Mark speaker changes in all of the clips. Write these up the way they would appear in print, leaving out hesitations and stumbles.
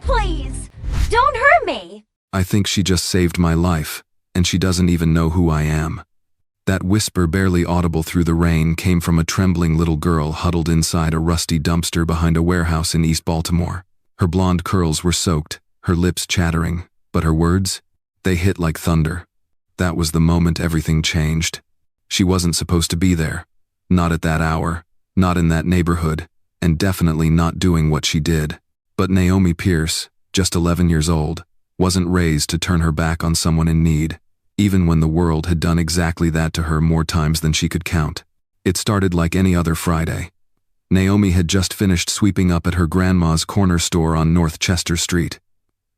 Speaker 1: Please, don't hurt me.
Speaker 2: I think she just saved my life, and she doesn't even know who I am. That whisper, barely audible through the rain, came from a trembling little girl huddled inside a rusty dumpster behind a warehouse in East Baltimore. Her blonde curls were soaked, her lips chattering, but her words? They hit like thunder. That was the moment everything changed. She wasn't supposed to be there. Not at that hour, not in that neighborhood, and definitely not doing what she did. But Naomi Pierce, just 11 years old, wasn't raised to turn her back on someone in need, even when the world had done exactly that to her more times than she could count. It started like any other Friday. Naomi had just finished sweeping up at her grandma's corner store on North Chester Street.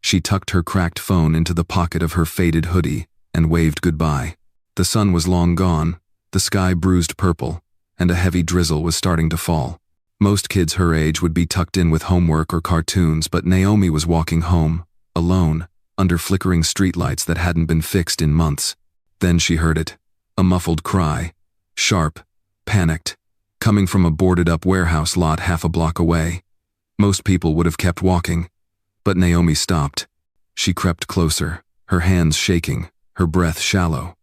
Speaker 2: She tucked her cracked phone into the pocket of her faded hoodie and waved goodbye. The sun was long gone, the sky bruised purple, and a heavy drizzle was starting to fall. Most kids her age would be tucked in with homework or cartoons, but Naomi was walking home, alone, under flickering streetlights that hadn't been fixed in months. Then she heard it, a muffled cry, sharp, panicked, coming from a boarded-up warehouse lot half a block away. Most people would have kept walking, but Naomi stopped. She crept closer, her hands shaking, her breath shallow.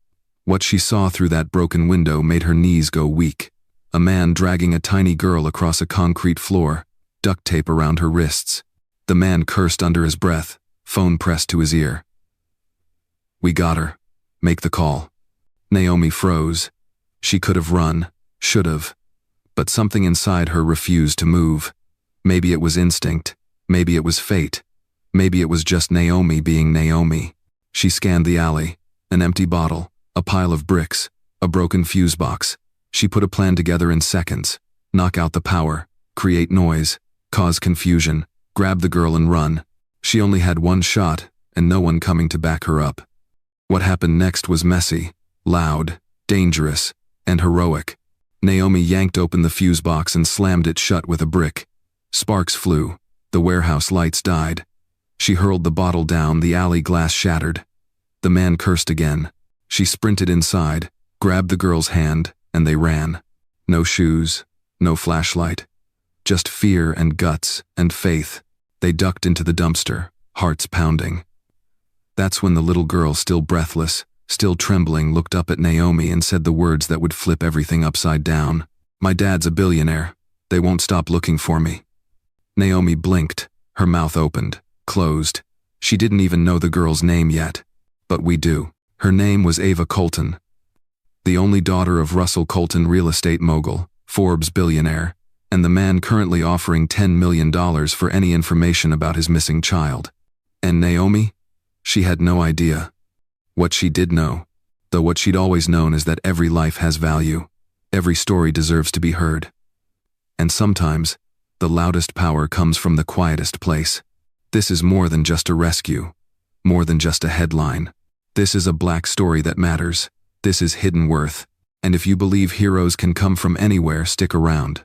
Speaker 2: What she saw through that broken window made her knees go weak. A man dragging a tiny girl across a concrete floor, duct tape around her wrists. The man cursed under his breath, phone pressed to his ear. "We got her. Make the call." Naomi froze. She could have run, should have, but something inside her refused to move. Maybe it was instinct, maybe it was fate, maybe it was just Naomi being Naomi. She scanned the alley, an empty bottle, a pile of bricks, a broken fuse box. She put a plan together in seconds. Knock out the power, create noise, cause confusion, grab the girl and run. She only had one shot, and no one coming to back her up. What happened next was messy, loud, dangerous, and heroic. Naomi yanked open the fuse box and slammed it shut with a brick. Sparks flew. The warehouse lights died. She hurled the bottle down, the alley glass shattered. The man cursed again. She sprinted inside, grabbed the girl's hand, and they ran. No shoes, no flashlight. Just fear and guts and faith. They ducked into the dumpster, hearts pounding. That's when the little girl, still breathless, still trembling, looked up at Naomi and said the words that would flip everything upside down. "My dad's a billionaire. They won't stop looking for me." Naomi blinked, her mouth opened, closed. She didn't even know the girl's name yet. But we do. Her name was Ava Colton, the only daughter of Russell Colton, real estate mogul, Forbes billionaire, and the man currently offering $10 million for any information about his missing child. And Naomi? She had no idea. What she did know, though what she'd always known, is that every life has value. Every story deserves to be heard. And sometimes, the loudest power comes from the quietest place. This is more than just a rescue, more than just a headline. This is a black story that matters. This is hidden worth. And if you believe heroes can come from anywhere, stick around.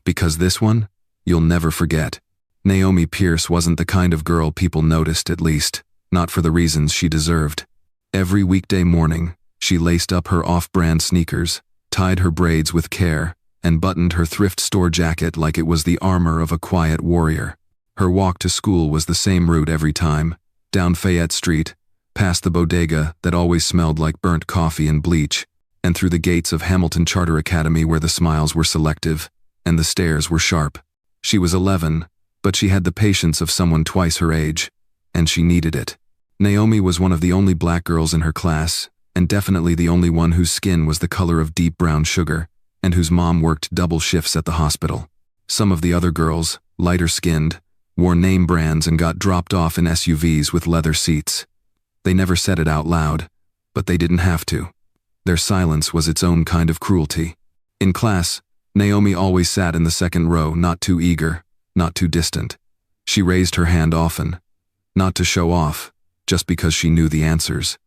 Speaker 2: Because this one, you'll never forget. Naomi Pierce wasn't the kind of girl people noticed, at least, not for the reasons she deserved. Every weekday morning, she laced up her off-brand sneakers, tied her braids with care, and buttoned her thrift store jacket like it was the armor of a quiet warrior. Her walk to school was the same route every time, down Fayette Street, past the bodega that always smelled like burnt coffee and bleach, and through the gates of Hamilton Charter Academy where the smiles were selective and the stares were sharp. She was 11, but she had the patience of someone twice her age, and she needed it. Naomi was one of the only black girls in her class, and definitely the only one whose skin was the color of deep brown sugar, and whose mom worked double shifts at the hospital. Some of the other girls, lighter-skinned, wore name brands and got dropped off in SUVs with leather seats. They never said it out loud, but they didn't have to. Their silence was its own kind of cruelty. In class, Naomi always sat in the second row, not too eager, not too distant. She raised her hand often, not to show off, just because she knew the answers.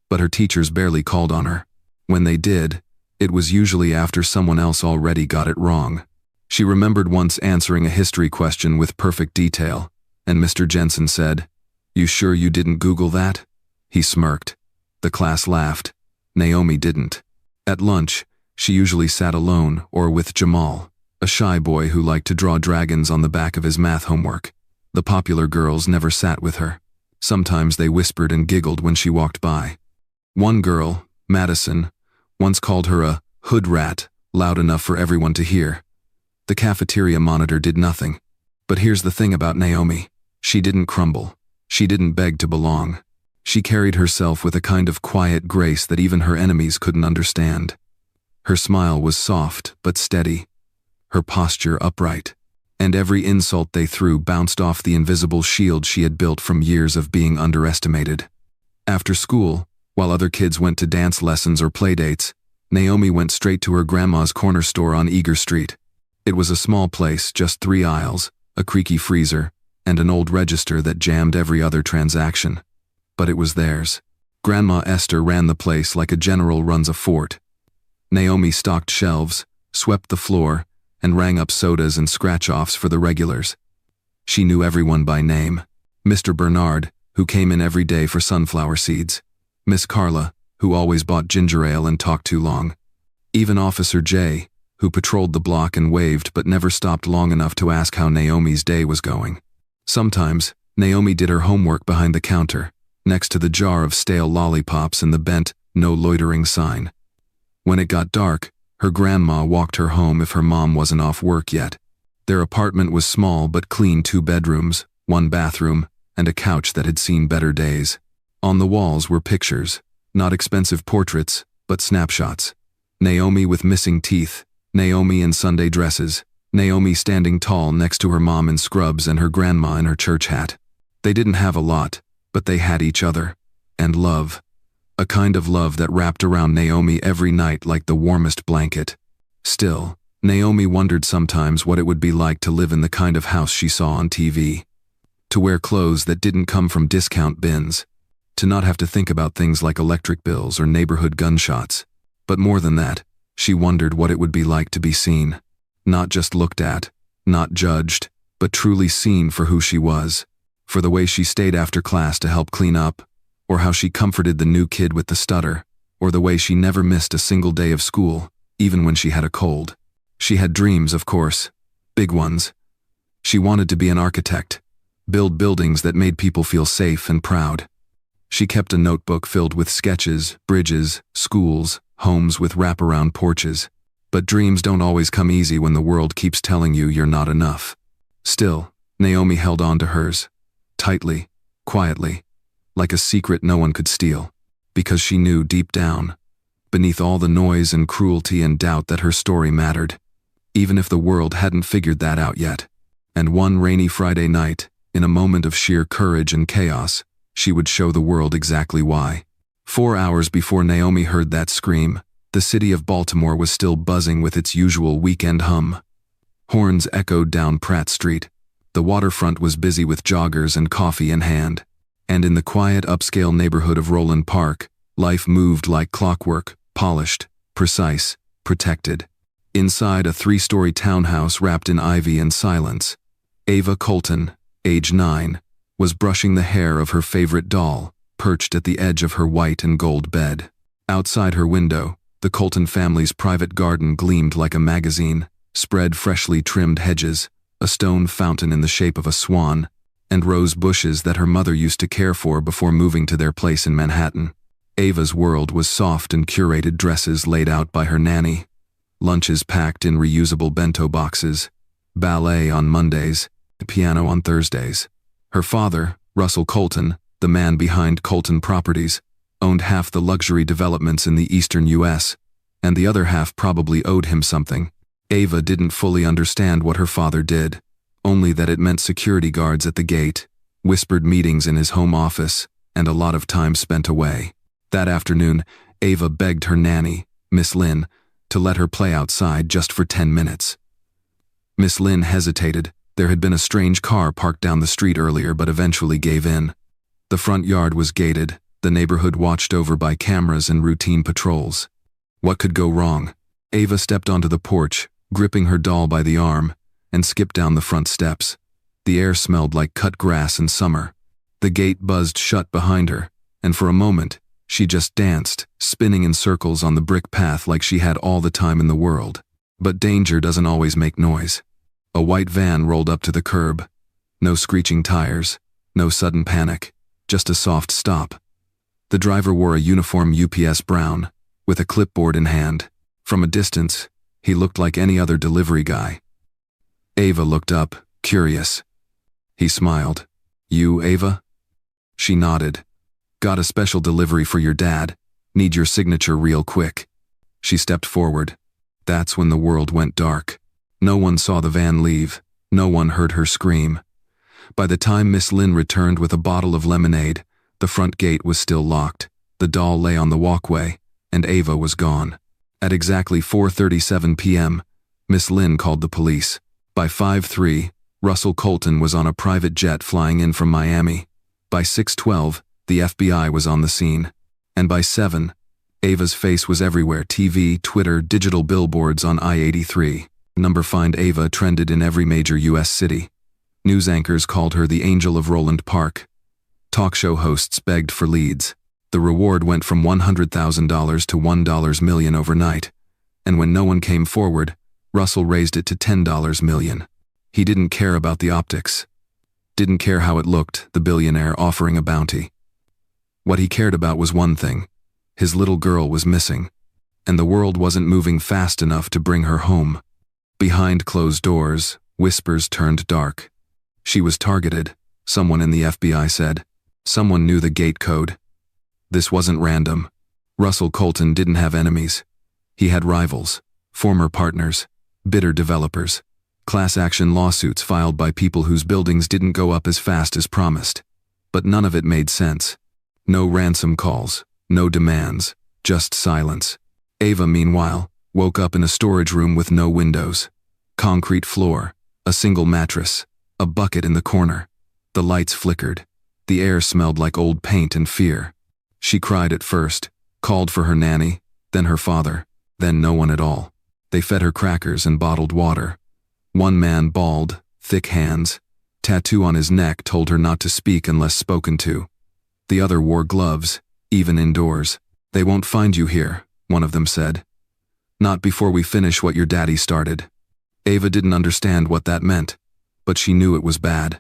Speaker 2: But her teachers barely called on her. When they did, it was usually after someone else already got it wrong. She remembered once answering a history question with perfect detail, and Mr. Jensen said, "You sure you didn't Google that?" He smirked. The class laughed. Naomi didn't. At lunch, she usually sat alone or with Jamal, a shy boy who liked to draw dragons on the back of his math homework. The popular girls never sat with her. Sometimes they whispered and giggled when she walked by. One girl, Madison, once called her a hood rat, loud enough for everyone to hear. The cafeteria monitor did nothing. But here's the thing about Naomi. She didn't crumble. She didn't beg to belong. She carried herself with a kind of quiet grace that even her enemies couldn't understand. Her smile was soft but steady, her posture upright, and every insult they threw bounced off the invisible shield she had built from years of being underestimated. After school, while other kids went to dance lessons or playdates, Naomi went straight to her grandma's corner store on Eager Street. It was a small place, just 3 aisles, a creaky freezer, and an old register that jammed every other transaction. But it was theirs. Grandma Esther ran the place like a general runs a fort. Naomi stocked shelves, swept the floor, and rang up sodas and scratch-offs for the regulars. She knew everyone by name. Mr. Bernard, who came in every day for sunflower seeds. Miss Carla, who always bought ginger ale and talked too long. Even Officer J, who patrolled the block and waved but never stopped long enough to ask how Naomi's day was going. Sometimes, Naomi did her homework behind the counter, next to the jar of stale lollipops and the bent, "No loitering" sign. When it got dark, her grandma walked her home if her mom wasn't off work yet. Their apartment was small but clean, 2 bedrooms, 1 bathroom, and a couch that had seen better days. On the walls were pictures, not expensive portraits, but snapshots. Naomi with missing teeth, Naomi in Sunday dresses, Naomi standing tall next to her mom in scrubs and her grandma in her church hat. They didn't have a lot, but they had each other. And love. A kind of love that wrapped around Naomi every night like the warmest blanket. Still, Naomi wondered sometimes what it would be like to live in the kind of house she saw on TV. To wear clothes that didn't come from discount bins. To not have to think about things like electric bills or neighborhood gunshots. But more than that, she wondered what it would be like to be seen. Not just looked at, not judged, but truly seen for who she was. For the way she stayed after class to help clean up, or how she comforted the new kid with the stutter, or the way she never missed a single day of school, even when she had a cold. She had dreams, of course, big ones. She wanted to be an architect, build buildings that made people feel safe and proud. She kept a notebook filled with sketches, bridges, schools, homes with wraparound porches. But dreams don't always come easy when the world keeps telling you you're not enough. Still, Naomi held on to hers, tightly, quietly, like a secret no one could steal, because she knew deep down, beneath all the noise and cruelty and doubt, that her story mattered, even if the world hadn't figured that out yet. And one rainy Friday night, in a moment of sheer courage and chaos, she would show the world exactly why. 4 hours before Naomi heard that scream, the city of Baltimore was still buzzing with its usual weekend hum. Horns echoed down Pratt Street. The waterfront was busy with joggers and coffee in hand. And in the quiet upscale neighborhood of Roland Park, life moved like clockwork, polished, precise, protected. Inside a 3-story townhouse wrapped in ivy and silence, Ava Colton, age 9, was brushing the hair of her favorite doll, perched at the edge of her white and gold bed. Outside her window, the Colton family's private garden gleamed like a magazine, spread freshly trimmed hedges, a stone fountain in the shape of a swan, and rose bushes that her mother used to care for before moving to their place in Manhattan. Ava's world was soft and curated dresses laid out by her nanny, lunches packed in reusable bento boxes, ballet on Mondays, piano on Thursdays. Her father, Russell Colton, the man behind Colton Properties, owned half the luxury developments in the eastern U.S., and the other half probably owed him something. Ava didn't fully understand what her father did, only that it meant security guards at the gate, whispered meetings in his home office, and a lot of time spent away. That afternoon, Ava begged her nanny, Miss Lynn, to let her play outside just for 10 minutes. Miss Lynn hesitated. There had been a strange car parked down the street earlier but eventually gave in. The front yard was gated, the neighborhood watched over by cameras and routine patrols. What could go wrong? Ava stepped onto the porch, gripping her doll by the arm, and skipped down the front steps. The air smelled like cut grass in summer. The gate buzzed shut behind her, and for a moment, she just danced, spinning in circles on the brick path like she had all the time in the world. But danger doesn't always make noise. A white van rolled up to the curb. No screeching tires, no sudden panic, just a soft stop. The driver wore a uniform UPS brown, with a clipboard in hand. From a distance, he looked like any other delivery guy. Ava looked up, curious. He smiled. "You, Ava?" She nodded. "Got a special delivery for your dad. Need your signature real quick." She stepped forward. That's when the world went dark. No one saw the van leave. No one heard her scream. By the time Miss Lynn returned with a bottle of lemonade, the front gate was still locked, the doll lay on the walkway, and Ava was gone. At exactly 4:37 p.m., Miss Lynn called the police. By 5:03, Russell Colton was on a private jet flying in from Miami. By 6:12, the FBI was on the scene. And by 7, Ava's face was everywhere: TV, Twitter, digital billboards on I-83. Number Find Ava trended in every major U.S. city. News anchors called her the Angel of Roland Park. Talk show hosts begged for leads. The reward went from $100,000 to $1 million overnight. And when no one came forward, Russell raised it to $10 million. He didn't care about the optics. Didn't care how it looked, the billionaire offering a bounty. What he cared about was one thing. His little girl was missing. And the world wasn't moving fast enough to bring her home. Behind closed doors, whispers turned dark. She was targeted, someone in the FBI said. Someone knew the gate code. This wasn't random. Russell Colton didn't have enemies. He had rivals, former partners, bitter developers, class action lawsuits filed by people whose buildings didn't go up as fast as promised. But none of it made sense. No ransom calls, no demands, just silence. Ava, meanwhile, woke up in a storage room with no windows. Concrete floor, a single mattress, a bucket in the corner. The lights flickered. The air smelled like old paint and fear. She cried at first, called for her nanny, then her father, then no one at all. They fed her crackers and bottled water. One man, bald, thick hands, tattoo on his neck, told her not to speak unless spoken to. The other wore gloves, even indoors. "They won't find you here," one of them said. "Not before we finish what your daddy started." Ava didn't understand what that meant, but she knew it was bad.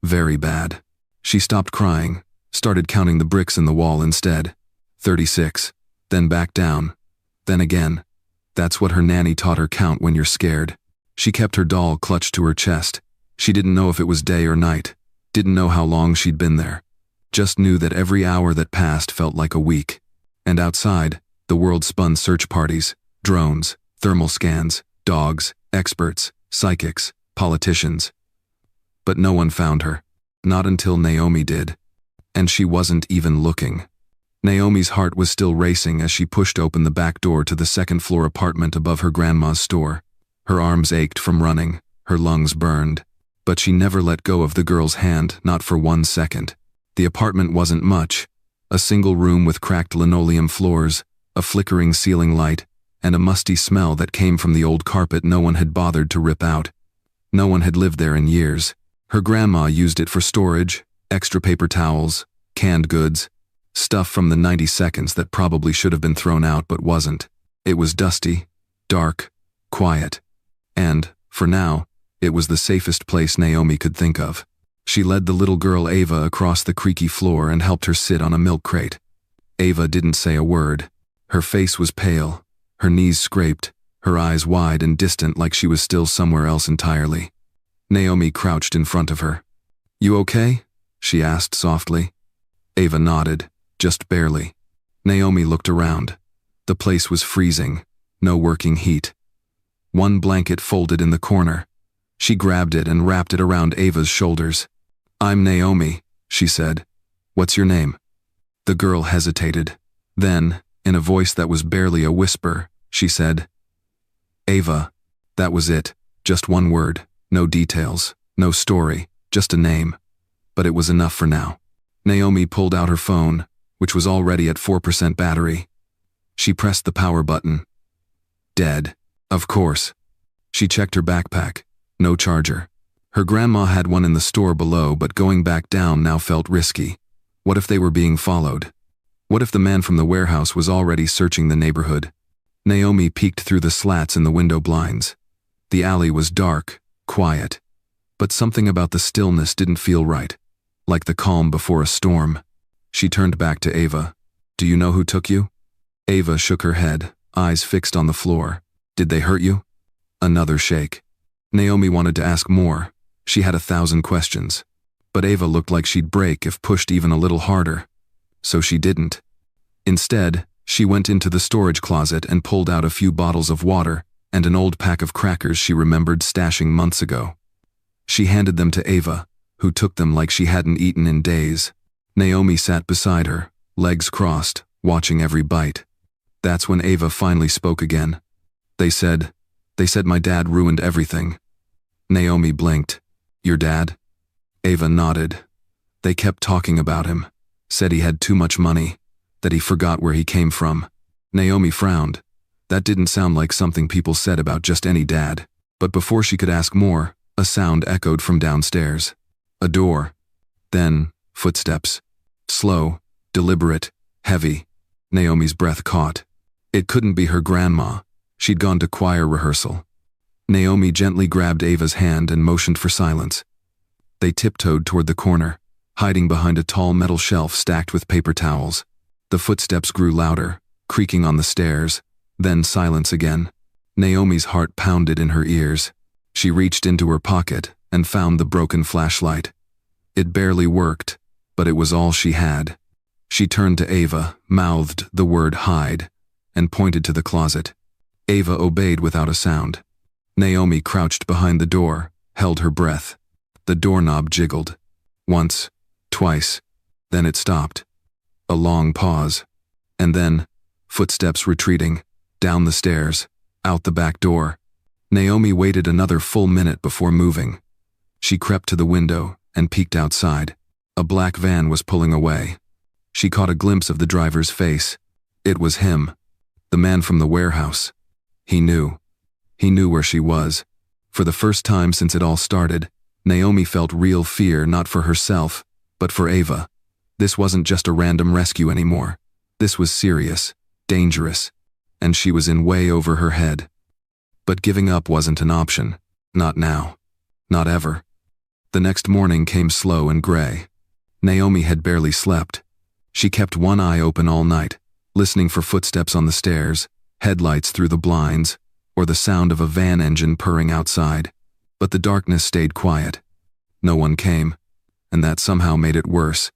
Speaker 2: Very bad. She stopped crying, started counting the bricks in the wall instead. 36, then back down, then again. That's what her nanny taught her: count when you're scared. She kept her doll clutched to her chest. She didn't know if it was day or night, didn't know how long she'd been there. Just knew that every hour that passed felt like a week. And outside, the world spun: search parties, drones, thermal scans, dogs, experts, psychics, politicians. But no one found her. Not until Naomi did. And she wasn't even looking. Naomi's heart was still racing as she pushed open the back door to the second-floor apartment above her grandma's store. Her arms ached from running, her lungs burned. But she never let go of the girl's hand, not for 1 second. The apartment wasn't much. A single room with cracked linoleum floors, a flickering ceiling light, and a musty smell that came from the old carpet no one had bothered to rip out. No one had lived there in years. Her grandma used it for storage, extra paper towels, canned goods, stuff from the 90 seconds that probably should have been thrown out but wasn't. It was dusty, dark, quiet. And, for now, it was the safest place Naomi could think of. She led the little girl Ava across the creaky floor and helped her sit on a milk crate. Ava didn't say a word. Her face was pale, her knees scraped, her eyes wide and distant like she was still somewhere else entirely. Naomi crouched in front of her. "You okay?" she asked softly. Ava nodded, just barely. Naomi looked around. The place was freezing, no working heat. One blanket folded in the corner. She grabbed it and wrapped it around Ava's shoulders. "I'm Naomi," she said. "What's your name?" The girl hesitated. Then, in a voice that was barely a whisper, she said, "Ava." That was it, just one word. No details, no story, just a name. But it was enough for now. Naomi pulled out her phone, which was already at 4% battery. She pressed the power button. Dead. Of course. She checked her backpack. No charger. Her grandma had one in the store below, but going back down now felt risky. What if they were being followed? What if the man from the warehouse was already searching the neighborhood? Naomi peeked through the slats in the window blinds. The alley was dark, quiet. But something about the stillness didn't feel right, like the calm before a storm. She turned back to Ava. "Do you know who took you?" Ava shook her head, eyes fixed on the floor. "Did they hurt you?" Another shake. Naomi wanted to ask more. She had 1,000 questions. But Ava looked like she'd break if pushed even a little harder. So she didn't. Instead, she went into the storage closet and pulled out a few bottles of water and an old pack of crackers she remembered stashing months ago. She handed them to Ava, who took them like she hadn't eaten in days. Naomi sat beside her, legs crossed, watching every bite. That's when Ava finally spoke again. They said my dad ruined everything." Naomi blinked. "Your dad?" Ava nodded. "They kept talking about him, said he had too much money, that he forgot where he came from." Naomi frowned. That didn't sound like something people said about just any dad. But before she could ask more, a sound echoed from downstairs. A door. Then, footsteps. Slow, deliberate, heavy. Naomi's breath caught. It couldn't be her grandma. She'd gone to choir rehearsal. Naomi gently grabbed Ava's hand and motioned for silence. They tiptoed toward the corner, hiding behind a tall metal shelf stacked with paper towels. The footsteps grew louder, creaking on the stairs, then silence again. Naomi's heart pounded in her ears. She reached into her pocket and found the broken flashlight. It barely worked, but it was all she had. She turned to Ava, mouthed the word hide, and pointed to the closet. Ava obeyed without a sound. Naomi crouched behind the door, held her breath. The doorknob jiggled. Once, twice, then it stopped. A long pause. And then, footsteps retreating, down the stairs, out the back door. Naomi waited another full minute before moving. She crept to the window and peeked outside. A black van was pulling away. She caught a glimpse of the driver's face. It was him, the man from the warehouse. He knew. He knew where she was. For the first time since it all started, Naomi felt real fear, not for herself, but for Ava. This wasn't just a random rescue anymore. This was serious, dangerous, and she was in way over her head. But giving up wasn't an option. Not now. Not ever. The next morning came slow and gray. Naomi had barely slept. She kept one eye open all night, listening for footsteps on the stairs, headlights through the blinds, or the sound of a van engine purring outside. But the darkness stayed quiet. No one came, and that somehow made it worse.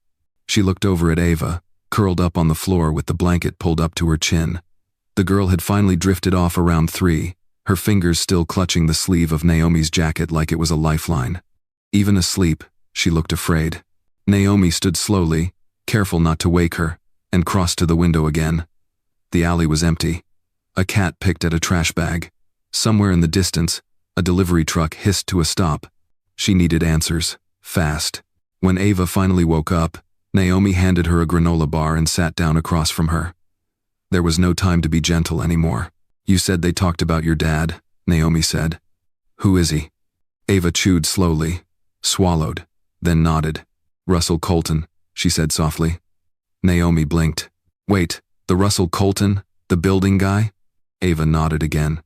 Speaker 2: She looked over at Ava, curled up on the floor with the blanket pulled up to her chin. The girl had finally drifted off around 3, her fingers still clutching the sleeve of Naomi's jacket like it was a lifeline. Even asleep, she looked afraid. Naomi stood slowly, careful not to wake her, and crossed to the window again. The alley was empty. A cat picked at a trash bag. Somewhere in the distance, a delivery truck hissed to a stop. She needed answers, fast. When Ava finally woke up, Naomi handed her a granola bar and sat down across from her. There was no time to be gentle anymore. "You said they talked about your dad," Naomi said. "Who is he?" Ava chewed slowly, swallowed, then nodded. "Russell Colton," she said softly. Naomi blinked. "Wait, the Russell Colton, the building guy?" Ava nodded again.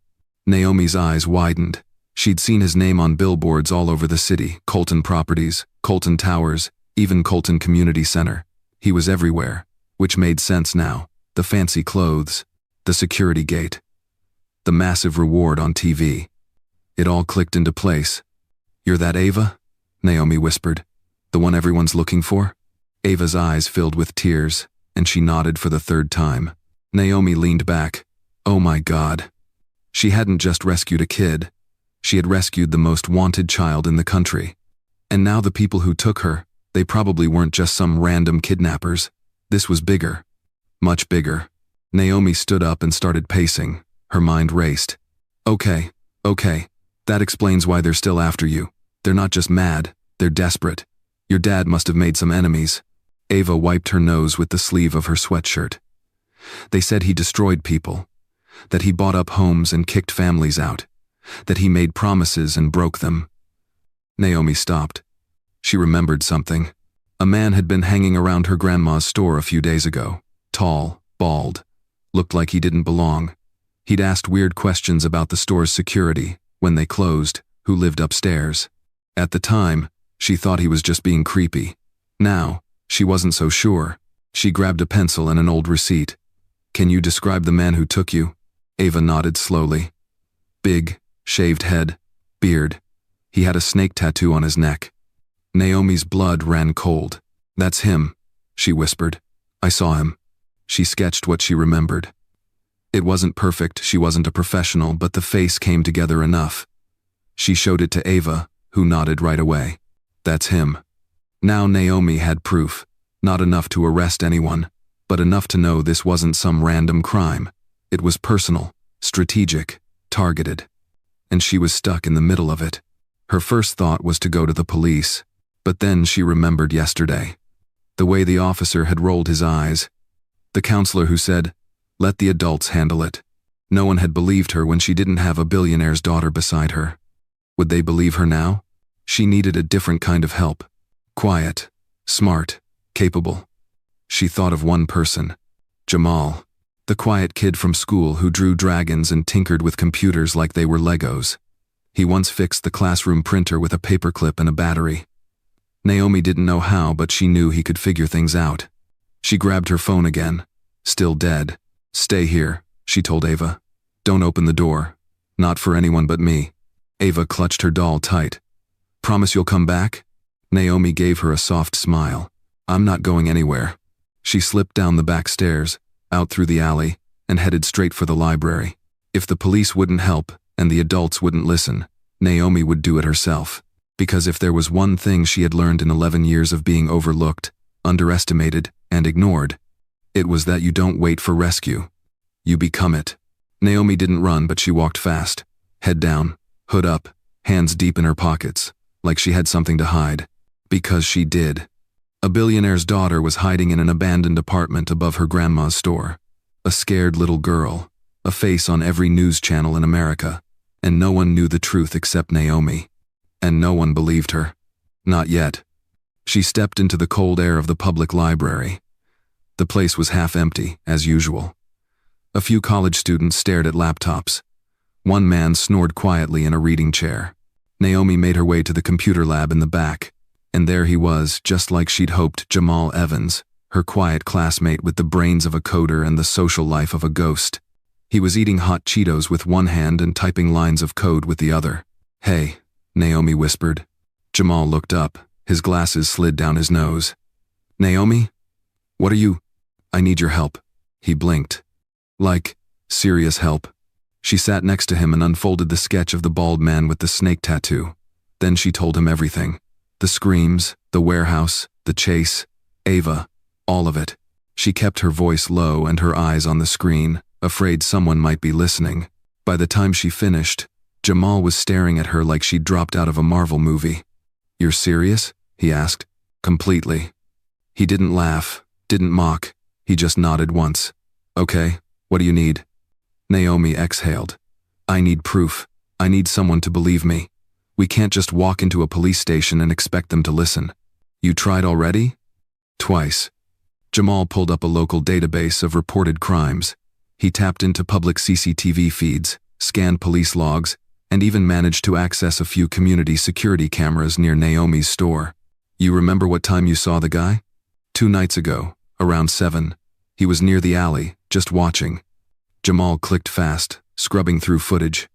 Speaker 2: Naomi's eyes widened. She'd seen his name on billboards all over the city, Colton Properties, Colton Towers, even Colton Community Center. He was everywhere, which made sense now. The fancy clothes, the security gate, the massive reward on TV. It all clicked into place. "You're that Ava?" Naomi whispered. "The one everyone's looking for?" Ava's eyes filled with tears, and she nodded for the 3rd time. Naomi leaned back. Oh my God. She hadn't just rescued a kid. She had rescued the most wanted child in the country. And now the people who took her, they probably weren't just some random kidnappers. This was bigger. Much bigger. Naomi stood up and started pacing. Her mind raced. Okay. That explains why they're still after you. They're not just mad, they're desperate. Your dad must have made some enemies. Ava wiped her nose with the sleeve of her sweatshirt. They said he destroyed people. That he bought up homes and kicked families out. That he made promises and broke them. Naomi stopped. She remembered something. A man had been hanging around her grandma's store a few days ago. Tall, bald. Looked like he didn't belong. He'd asked weird questions about the store's security, when they closed, who lived upstairs. At the time, she thought he was just being creepy. Now, she wasn't so sure. She grabbed a pencil and an old receipt. "Can you describe the man who took you?" Ava nodded slowly. "Big, shaved head, beard. He had a snake tattoo on his neck." Naomi's blood ran cold. "That's him," she whispered. "I saw him." She sketched what she remembered. It wasn't perfect, she wasn't a professional, but the face came together enough. She showed it to Ava, who nodded right away. "That's him." Now Naomi had proof, not enough to arrest anyone, but enough to know this wasn't some random crime. It was personal, strategic, targeted. And she was stuck in the middle of it. Her first thought was to go to the police, but then she remembered yesterday. The way the officer had rolled his eyes. The counselor who said, "Let the adults handle it." No one had believed her when she didn't have a billionaire's daughter beside her. Would they believe her now? She needed a different kind of help. Quiet, smart, capable. She thought of one person. Jamal. The quiet kid from school who drew dragons and tinkered with computers like they were Legos. He once fixed the classroom printer with a paperclip and a battery. Naomi didn't know how, but she knew he could figure things out. She grabbed her phone again. Still dead. "Stay here," she told Ava. "Don't open the door. Not for anyone but me." Ava clutched her doll tight. "Promise you'll come back?" Naomi gave her a soft smile. "I'm not going anywhere." She slipped down the back stairs, out through the alley, and headed straight for the library. If the police wouldn't help, and the adults wouldn't listen, Naomi would do it herself. Because if there was one thing she had learned in 11 years of being overlooked, underestimated, and ignored, it was that you don't wait for rescue. You become it. Naomi didn't run, but she walked fast, head down, hood up, hands deep in her pockets, like she had something to hide. Because she did. A billionaire's daughter was hiding in an abandoned apartment above her grandma's store. A scared little girl, a face on every news channel in America, and no one knew the truth except Naomi. And no one believed her. Not yet. She stepped into the cold air of the public library. The place was half empty, as usual. A few college students stared at laptops. One man snored quietly in a reading chair. Naomi made her way to the computer lab in the back, and there he was, just like she'd hoped, Jamal Evans, her quiet classmate with the brains of a coder and the social life of a ghost. He was eating hot Cheetos with one hand and typing lines of code with the other. "Hey," Naomi whispered. Jamal looked up, his glasses slid down his nose. "Naomi? What are you? I need your help." He blinked. "Like, serious help?" She sat next to him and unfolded the sketch of the bald man with the snake tattoo. Then she told him everything. The screams, the warehouse, the chase, Ava, all of it. She kept her voice low and her eyes on the screen, afraid someone might be listening. By the time she finished, Jamal was staring at her like she'd dropped out of a Marvel movie. "You're serious?" he asked. "Completely." He didn't laugh, didn't mock, he just nodded once. "Okay, what do you need?" Naomi exhaled. "I need proof. I need someone to believe me. We can't just walk into a police station and expect them to listen." "You tried already?" "Twice." Jamal pulled up a local database of reported crimes. He tapped into public CCTV feeds, scanned police logs, and even managed to access a few community security cameras near Naomi's store. "You remember what time you saw the guy?" 2 nights ago, around 7. He was near the alley, just watching." Jamal clicked fast, scrubbing through footage.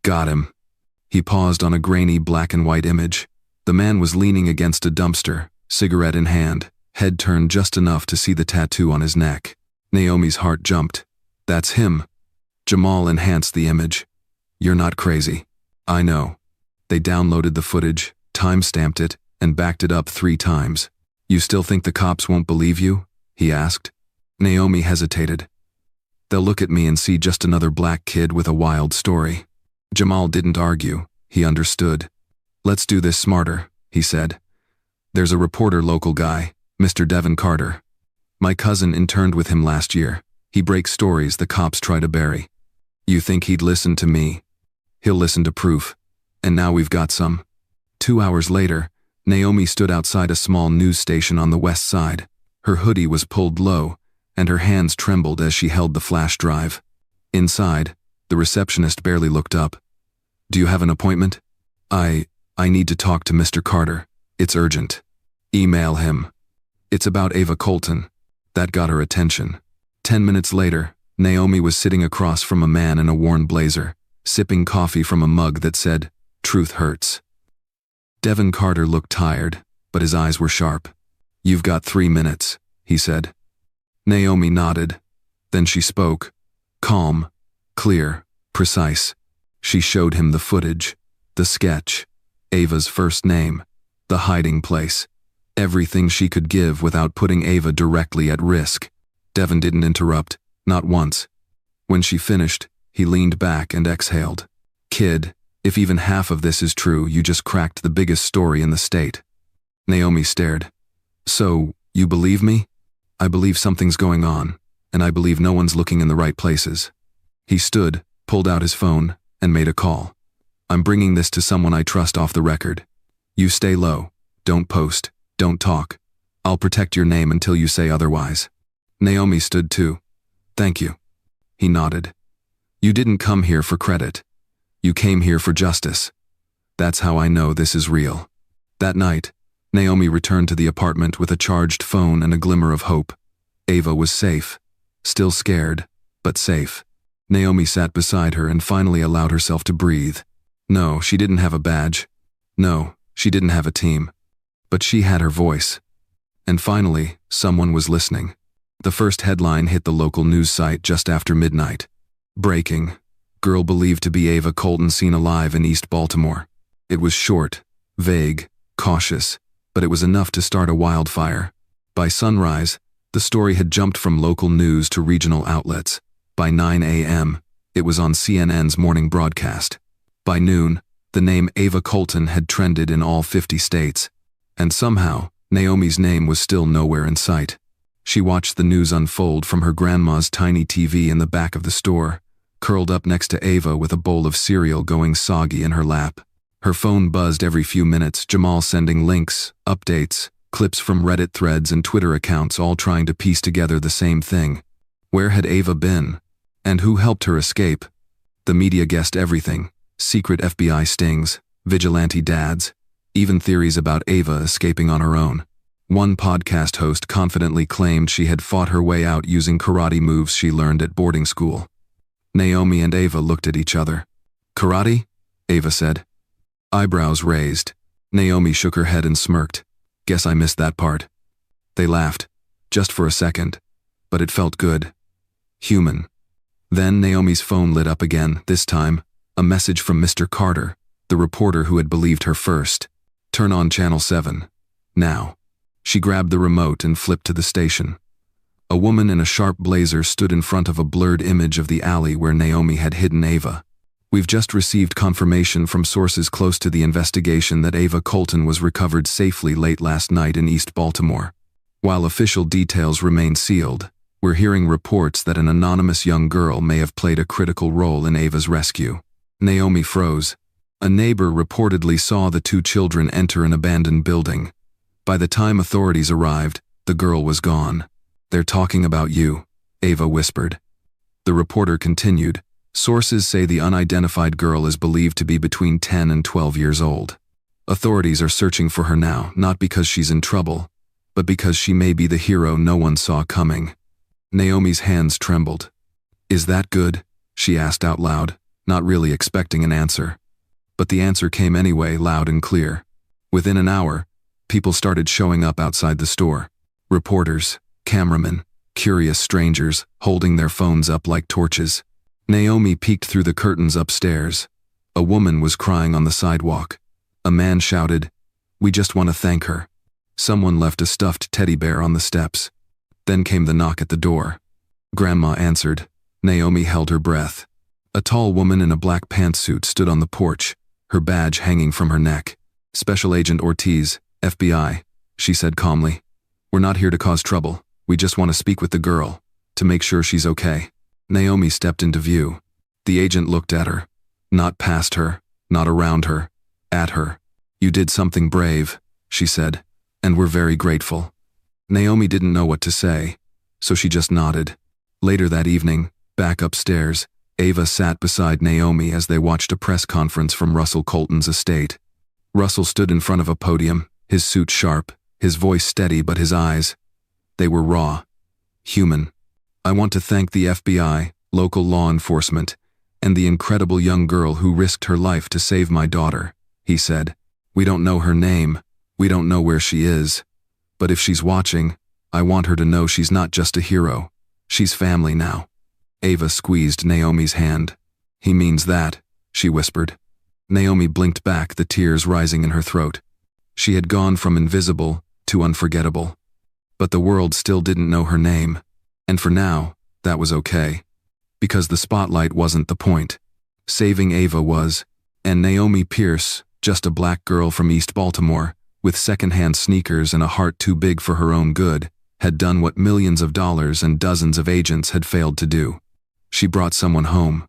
Speaker 2: "Got him." He paused on a grainy black and white image. The man was leaning against a dumpster, cigarette in hand, head turned just enough to see the tattoo on his neck. Naomi's heart jumped. "That's him." Jamal enhanced the image. "You're not crazy." "I know." They downloaded the footage, time-stamped it, and backed it up 3 times. "You still think the cops won't believe you?" he asked. Naomi hesitated. "They'll look at me and see just another black kid with a wild story." Jamal didn't argue. He understood. "Let's do this smarter," he said. "There's a reporter local guy, Mr. Devin Carter. My cousin interned with him last year. He breaks stories the cops try to bury. You think he'd listen to me? He'll listen to proof. And now we've got some." 2 hours later, Naomi stood outside a small news station on the west side. Her hoodie was pulled low, and her hands trembled as she held the flash drive. Inside, the receptionist barely looked up. "Do you have an appointment?" I I need to talk to Mr. Carter. It's urgent. Email him. It's about Ava Colton. That got her attention. 10 minutes later, Naomi was sitting across from a man in a worn blazer, sipping coffee from a mug that said, "Truth hurts." Devin Carter looked tired, but his eyes were sharp. "You've got 3 minutes," he said. Naomi nodded. Then she spoke. Calm, clear, precise. She showed him the footage, the sketch, Ava's first name, the hiding place, everything she could give without putting Ava directly at risk. Devin didn't interrupt, not once. When she finished, he leaned back and exhaled. "Kid, if even half of this is true, you just cracked the biggest story in the state." Naomi stared. "So, you believe me?" "I believe something's going on, and I believe no one's looking in the right places." He stood, pulled out his phone, and made a call. "I'm bringing this to someone I trust off the record. You stay low, don't post, don't talk. I'll protect your name until you say otherwise." Naomi stood too. "Thank you." He nodded. "You didn't come here for credit. You came here for justice. That's how I know this is real." That night, Naomi returned to the apartment with a charged phone and a glimmer of hope. Ava was safe. Still scared, but safe. Naomi sat beside her and finally allowed herself to breathe. No, she didn't have a badge. No, she didn't have a team. But she had her voice. And finally, someone was listening. The first headline hit the local news site just after midnight. "Breaking. Girl believed to be Ava Colton seen alive in East Baltimore." It was short, vague, cautious, but it was enough to start a wildfire. By sunrise, the story had jumped from local news to regional outlets. By 9 a.m., it was on CNN's morning broadcast. By noon, the name Ava Colton had trended in all 50 states. And somehow, Naomi's name was still nowhere in sight. She watched the news unfold from her grandma's tiny TV in the back of the store, curled up next to Ava with a bowl of cereal going soggy in her lap. Her phone buzzed every few minutes, Jamal sending links, updates, clips from Reddit threads and Twitter accounts all trying to piece together the same thing. Where had Ava been? And who helped her escape? The media guessed everything. Secret FBI stings, vigilante dads, even theories about Ava escaping on her own. One podcast host confidently claimed she had fought her way out using karate moves she learned at boarding school. Naomi and Ava looked at each other. "Karate?" Ava said. Eyebrows raised. Naomi shook her head and smirked. "Guess I missed that part." They laughed, just for a second, but it felt good. Human. Then Naomi's phone lit up again, this time, a message from Mr. Carter, the reporter who had believed her first. "Turn on Channel 7. Now." She grabbed the remote and flipped to the station. A woman in a sharp blazer stood in front of a blurred image of the alley where Naomi had hidden Ava. "We've just received confirmation from sources close to the investigation that Ava Colton was recovered safely late last night in East Baltimore. While official details remain sealed, we're hearing reports that an anonymous young girl may have played a critical role in Ava's rescue." Naomi froze. A neighbor reportedly saw the two children enter an abandoned building. By the time authorities arrived, the girl was gone. "They're talking about you," Ava whispered. The reporter continued. "Sources say the unidentified girl is believed to be between 10 and 12 years old. Authorities are searching for her now, not because she's in trouble, but because she may be the hero no one saw coming." Naomi's hands trembled. "Is that good?" she asked out loud, not really expecting an answer. But the answer came anyway, loud and clear. Within an hour, people started showing up outside the store. Reporters, cameramen, curious strangers, holding their phones up like torches. Naomi peeked through the curtains upstairs. A woman was crying on the sidewalk. A man shouted, "We just want to thank her." Someone left a stuffed teddy bear on the steps. Then came the knock at the door. Grandma answered. Naomi held her breath. A tall woman in a black pantsuit stood on the porch, her badge hanging from her neck. "Special Agent Ortiz, FBI," she said calmly. "We're not here to cause trouble. We just want to speak with the girl, to make sure she's okay." Naomi stepped into view. The agent looked at her. Not past her, not around her, at her. "You did something brave," she said, "and we're very grateful." Naomi didn't know what to say, so she just nodded. Later that evening, back upstairs, Ava sat beside Naomi as they watched a press conference from Russell Colton's estate. Russell stood in front of a podium, his suit sharp, his voice steady, but his eyes, they were raw, human. "I want to thank the FBI, local law enforcement, and the incredible young girl who risked her life to save my daughter," he said. "We don't know her name, we don't know where she is, but if she's watching, I want her to know she's not just a hero, she's family now." Ava squeezed Naomi's hand. "He means that," she whispered. Naomi blinked back, the tears rising in her throat. She had gone from invisible to unforgettable. But the world still didn't know her name. And for now, that was okay. Because the spotlight wasn't the point. Saving Ava was. And Naomi Pierce, just a black girl from East Baltimore, with secondhand sneakers and a heart too big for her own good, had done what millions of dollars and dozens of agents had failed to do. She brought someone home.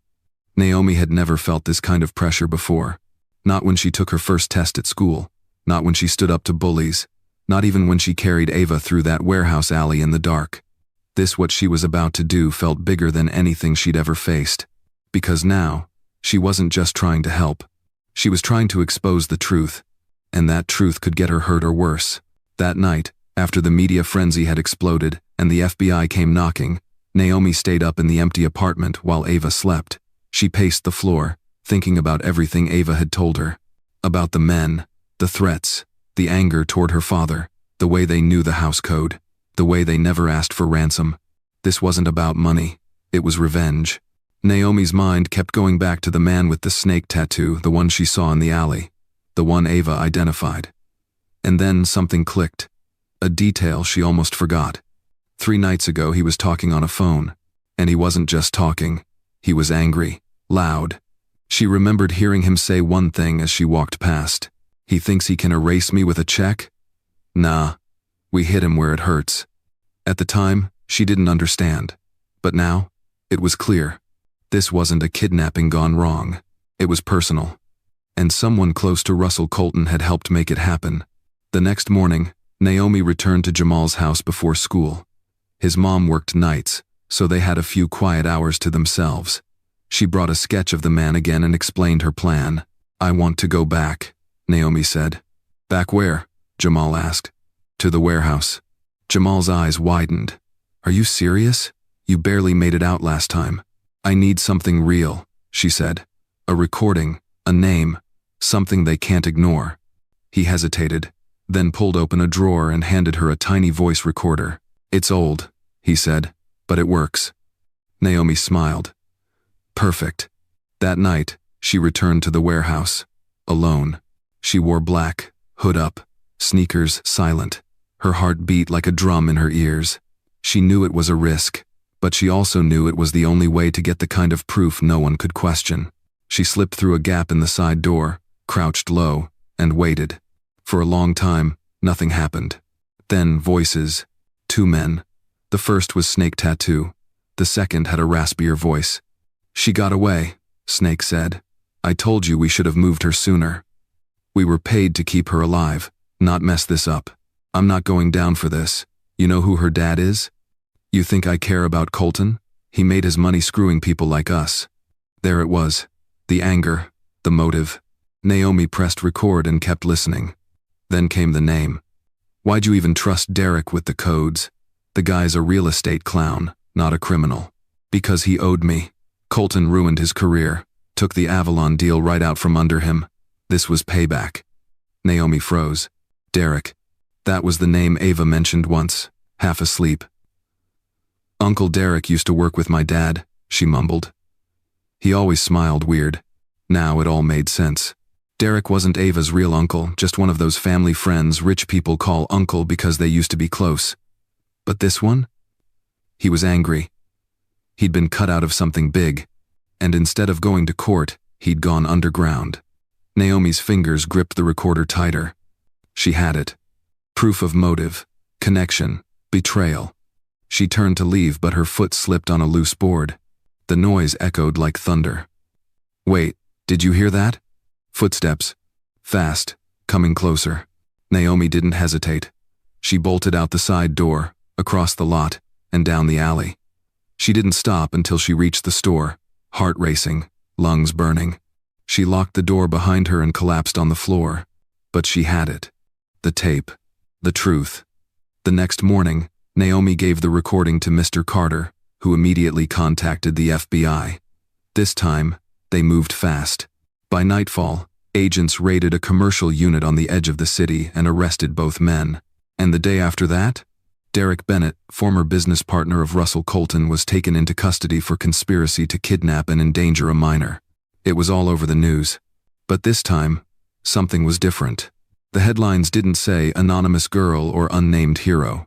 Speaker 2: Naomi had never felt this kind of pressure before. Not when she took her first test at school. Not when she stood up to bullies. Not even when she carried Ava through that warehouse alley in the dark. This, what she was about to do, felt bigger than anything she'd ever faced. Because now, she wasn't just trying to help. She was trying to expose the truth. And that truth could get her hurt or worse. That night, after the media frenzy had exploded and the FBI came knocking, Naomi stayed up in the empty apartment while Ava slept. She paced the floor, thinking about everything Ava had told her. About the men, the threats, the anger toward her father, the way they knew the house code, the way they never asked for ransom. This wasn't about money, it was revenge. Naomi's mind kept going back to the man with the snake tattoo, the one she saw in the alley, the one Ava identified. And then something clicked. A detail she almost forgot. 3 nights ago he was talking on a phone. And he wasn't just talking. He was angry, loud. She remembered hearing him say one thing as she walked past. "He thinks he can erase me with a check? Nah, we hit him where it hurts." At the time, she didn't understand. But now, it was clear. This wasn't a kidnapping gone wrong. It was personal. And someone close to Russell Colton had helped make it happen. The next morning, Naomi returned to Jamal's house before school. His mom worked nights, so they had a few quiet hours to themselves. She brought a sketch of the man again and explained her plan. "I want to go back," Naomi said. "Back where?" Jamal asked. "To the warehouse." Jamal's eyes widened. "Are you serious? You barely made it out last time." "I need something real," she said. "A recording, a name, something they can't ignore." He hesitated, then pulled open a drawer and handed her a tiny voice recorder. "It's old," he said, "but it works." Naomi smiled. Perfect. That night, she returned to the warehouse. Alone. She wore black, hood up, sneakers silent. Her heart beat like a drum in her ears. She knew it was a risk, but she also knew it was the only way to get the kind of proof no one could question. She slipped through a gap in the side door, crouched low, and waited. For a long time, nothing happened. Then voices. 2 men. The first was Snake Tattoo. The second had a raspier voice. "She got away," Snake said. "I told you we should have moved her sooner. We were paid to keep her alive, not mess this up. I'm not going down for this. You know who her dad is? You think I care about Colton? He made his money screwing people like us." There it was. The anger, the motive. Naomi pressed record and kept listening. Then came the name. "Why'd you even trust Derek with the codes? The guy's a real estate clown, not a criminal." "Because he owed me. Colton ruined his career, took the Avalon deal right out from under him. This was payback." Naomi froze. Derek. That was the name Ava mentioned once, half asleep. "Uncle Derek used to work with my dad," she mumbled. He always smiled weird. Now it all made sense. Derek wasn't Ava's real uncle, just one of those family friends rich people call uncle because they used to be close. But this one? He was angry. He'd been cut out of something big, and instead of going to court, he'd gone underground. Naomi's fingers gripped the recorder tighter. She had it. Proof of motive, connection, betrayal. She turned to leave, but her foot slipped on a loose board. The noise echoed like thunder. "Wait, did you hear that?" Footsteps. Fast, coming closer. Naomi didn't hesitate. She bolted out the side door, across the lot, and down the alley. She didn't stop until she reached the store, heart racing, lungs burning. She locked the door behind her and collapsed on the floor. But she had it. The tape. The truth. The next morning, Naomi gave the recording to Mr. Carter, who immediately contacted the FBI. This time, they moved fast. By nightfall, agents raided a commercial unit on the edge of the city and arrested both men. And the day after that, Derek Bennett, former business partner of Russell Colton, was taken into custody for conspiracy to kidnap and endanger a minor. It was all over the news. But this time, something was different. The headlines didn't say anonymous girl or unnamed hero.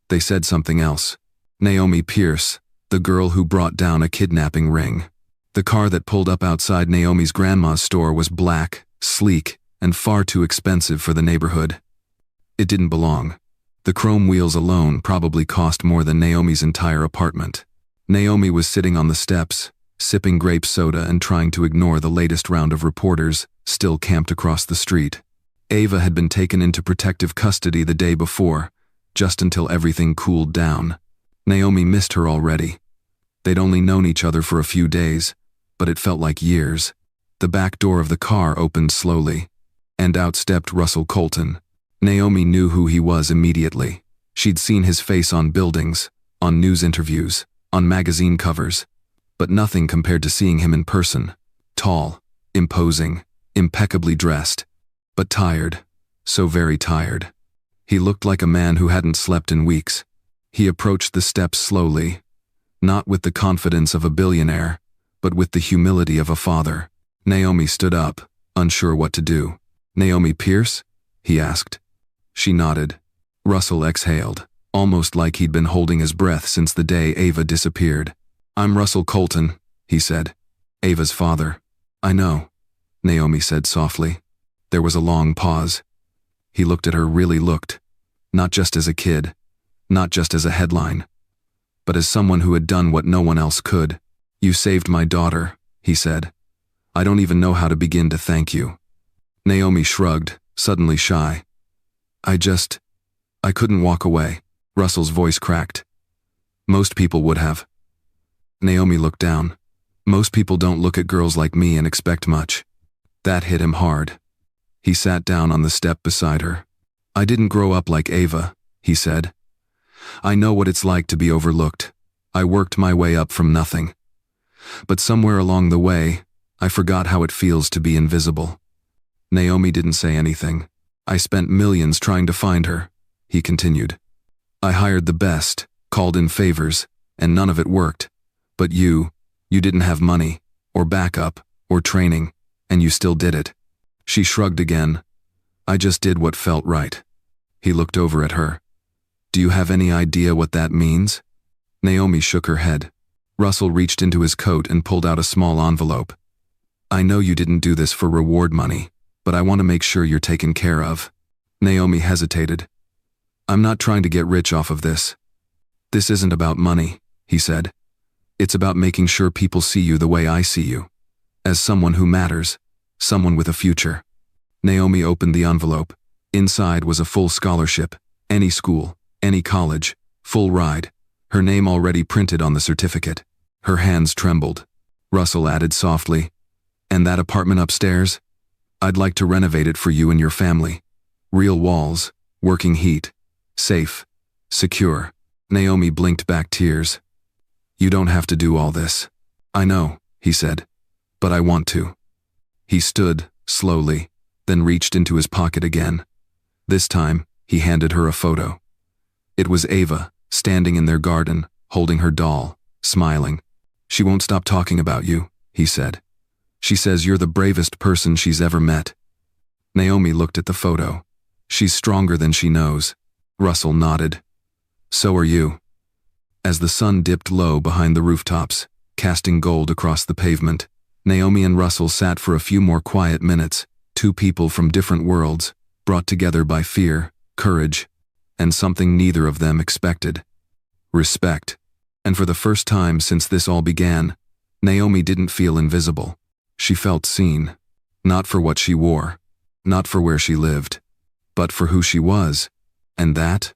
Speaker 2: They said something else. Naomi Pierce, the girl who brought down a kidnapping ring. The car that pulled up outside Naomi's grandma's store was black, sleek, and far too expensive for the neighborhood. It didn't belong. The chrome wheels alone probably cost more than Naomi's entire apartment. Naomi was sitting on the steps, sipping grape soda and trying to ignore the latest round of reporters still camped across the street. Ava had been taken into protective custody the day before, just until everything cooled down. Naomi missed her already. They'd only known each other for a few days, but it felt like years. The back door of the car opened slowly, and out stepped Russell Colton. Naomi knew who he was immediately. She'd seen his face on buildings, on news interviews, on magazine covers, but nothing compared to seeing him in person. Tall, imposing, impeccably dressed, but tired, so very tired. He looked like a man who hadn't slept in weeks. He approached the steps slowly, not with the confidence of a billionaire, but with the humility of a father. Naomi stood up, unsure what to do. "Naomi Pierce?" he asked. She nodded. Russell exhaled, almost like he'd been holding his breath since the day Ava disappeared. "I'm Russell Colton," he said. "Ava's father." "I know," Naomi said softly. There was a long pause. He looked at her, really looked. Not just as a kid, not just as a headline, but as someone who had done what no one else could. "You saved my daughter," he said. "I don't even know how to begin to thank you." Naomi shrugged, suddenly shy. I couldn't walk away." Russell's voice cracked. "Most people would have." Naomi looked down. "Most people don't look at girls like me and expect much." That hit him hard. He sat down on the step beside her. "I didn't grow up like Ava," he said. "I know what it's like to be overlooked. I worked my way up from nothing. But somewhere along the way, I forgot how it feels to be invisible." Naomi didn't say anything. "I spent millions trying to find her," he continued. "I hired the best, called in favors, and none of it worked. But you didn't have money, or backup, or training, and you still did it." She shrugged again. "I just did what felt right." He looked over at her. "Do you have any idea what that means?" Naomi shook her head. Russell reached into his coat and pulled out a small envelope. "I know you didn't do this for reward money, but I want to make sure you're taken care of." Naomi hesitated. "I'm not trying to get rich off of this. This isn't about money," he said. "It's about making sure people see you the way I see you, as someone who matters, someone with a future." Naomi opened the envelope. Inside was a full scholarship, any school, any college, full ride, her name already printed on the certificate. Her hands trembled. Russell added softly, "And that apartment upstairs? I'd like to renovate it for you and your family. Real walls, working heat, safe, secure." Naomi blinked back tears. "You don't have to do all this." "I know," he said, "but I want to." He stood, slowly, then reached into his pocket again. This time, he handed her a photo. It was Ava, standing in their garden, holding her doll, smiling. "She won't stop talking about you," he said. "She says you're the bravest person she's ever met." Naomi looked at the photo. "She's stronger than she knows." Russell nodded. "So are you." As the sun dipped low behind the rooftops, casting gold across the pavement, Naomi and Russell sat for a few more quiet minutes, two people from different worlds, brought together by fear, courage, and something neither of them expected: respect. And for the first time since this all began, Naomi didn't feel invisible. She felt seen, not for what she wore, not for where she lived, but for who she was. And that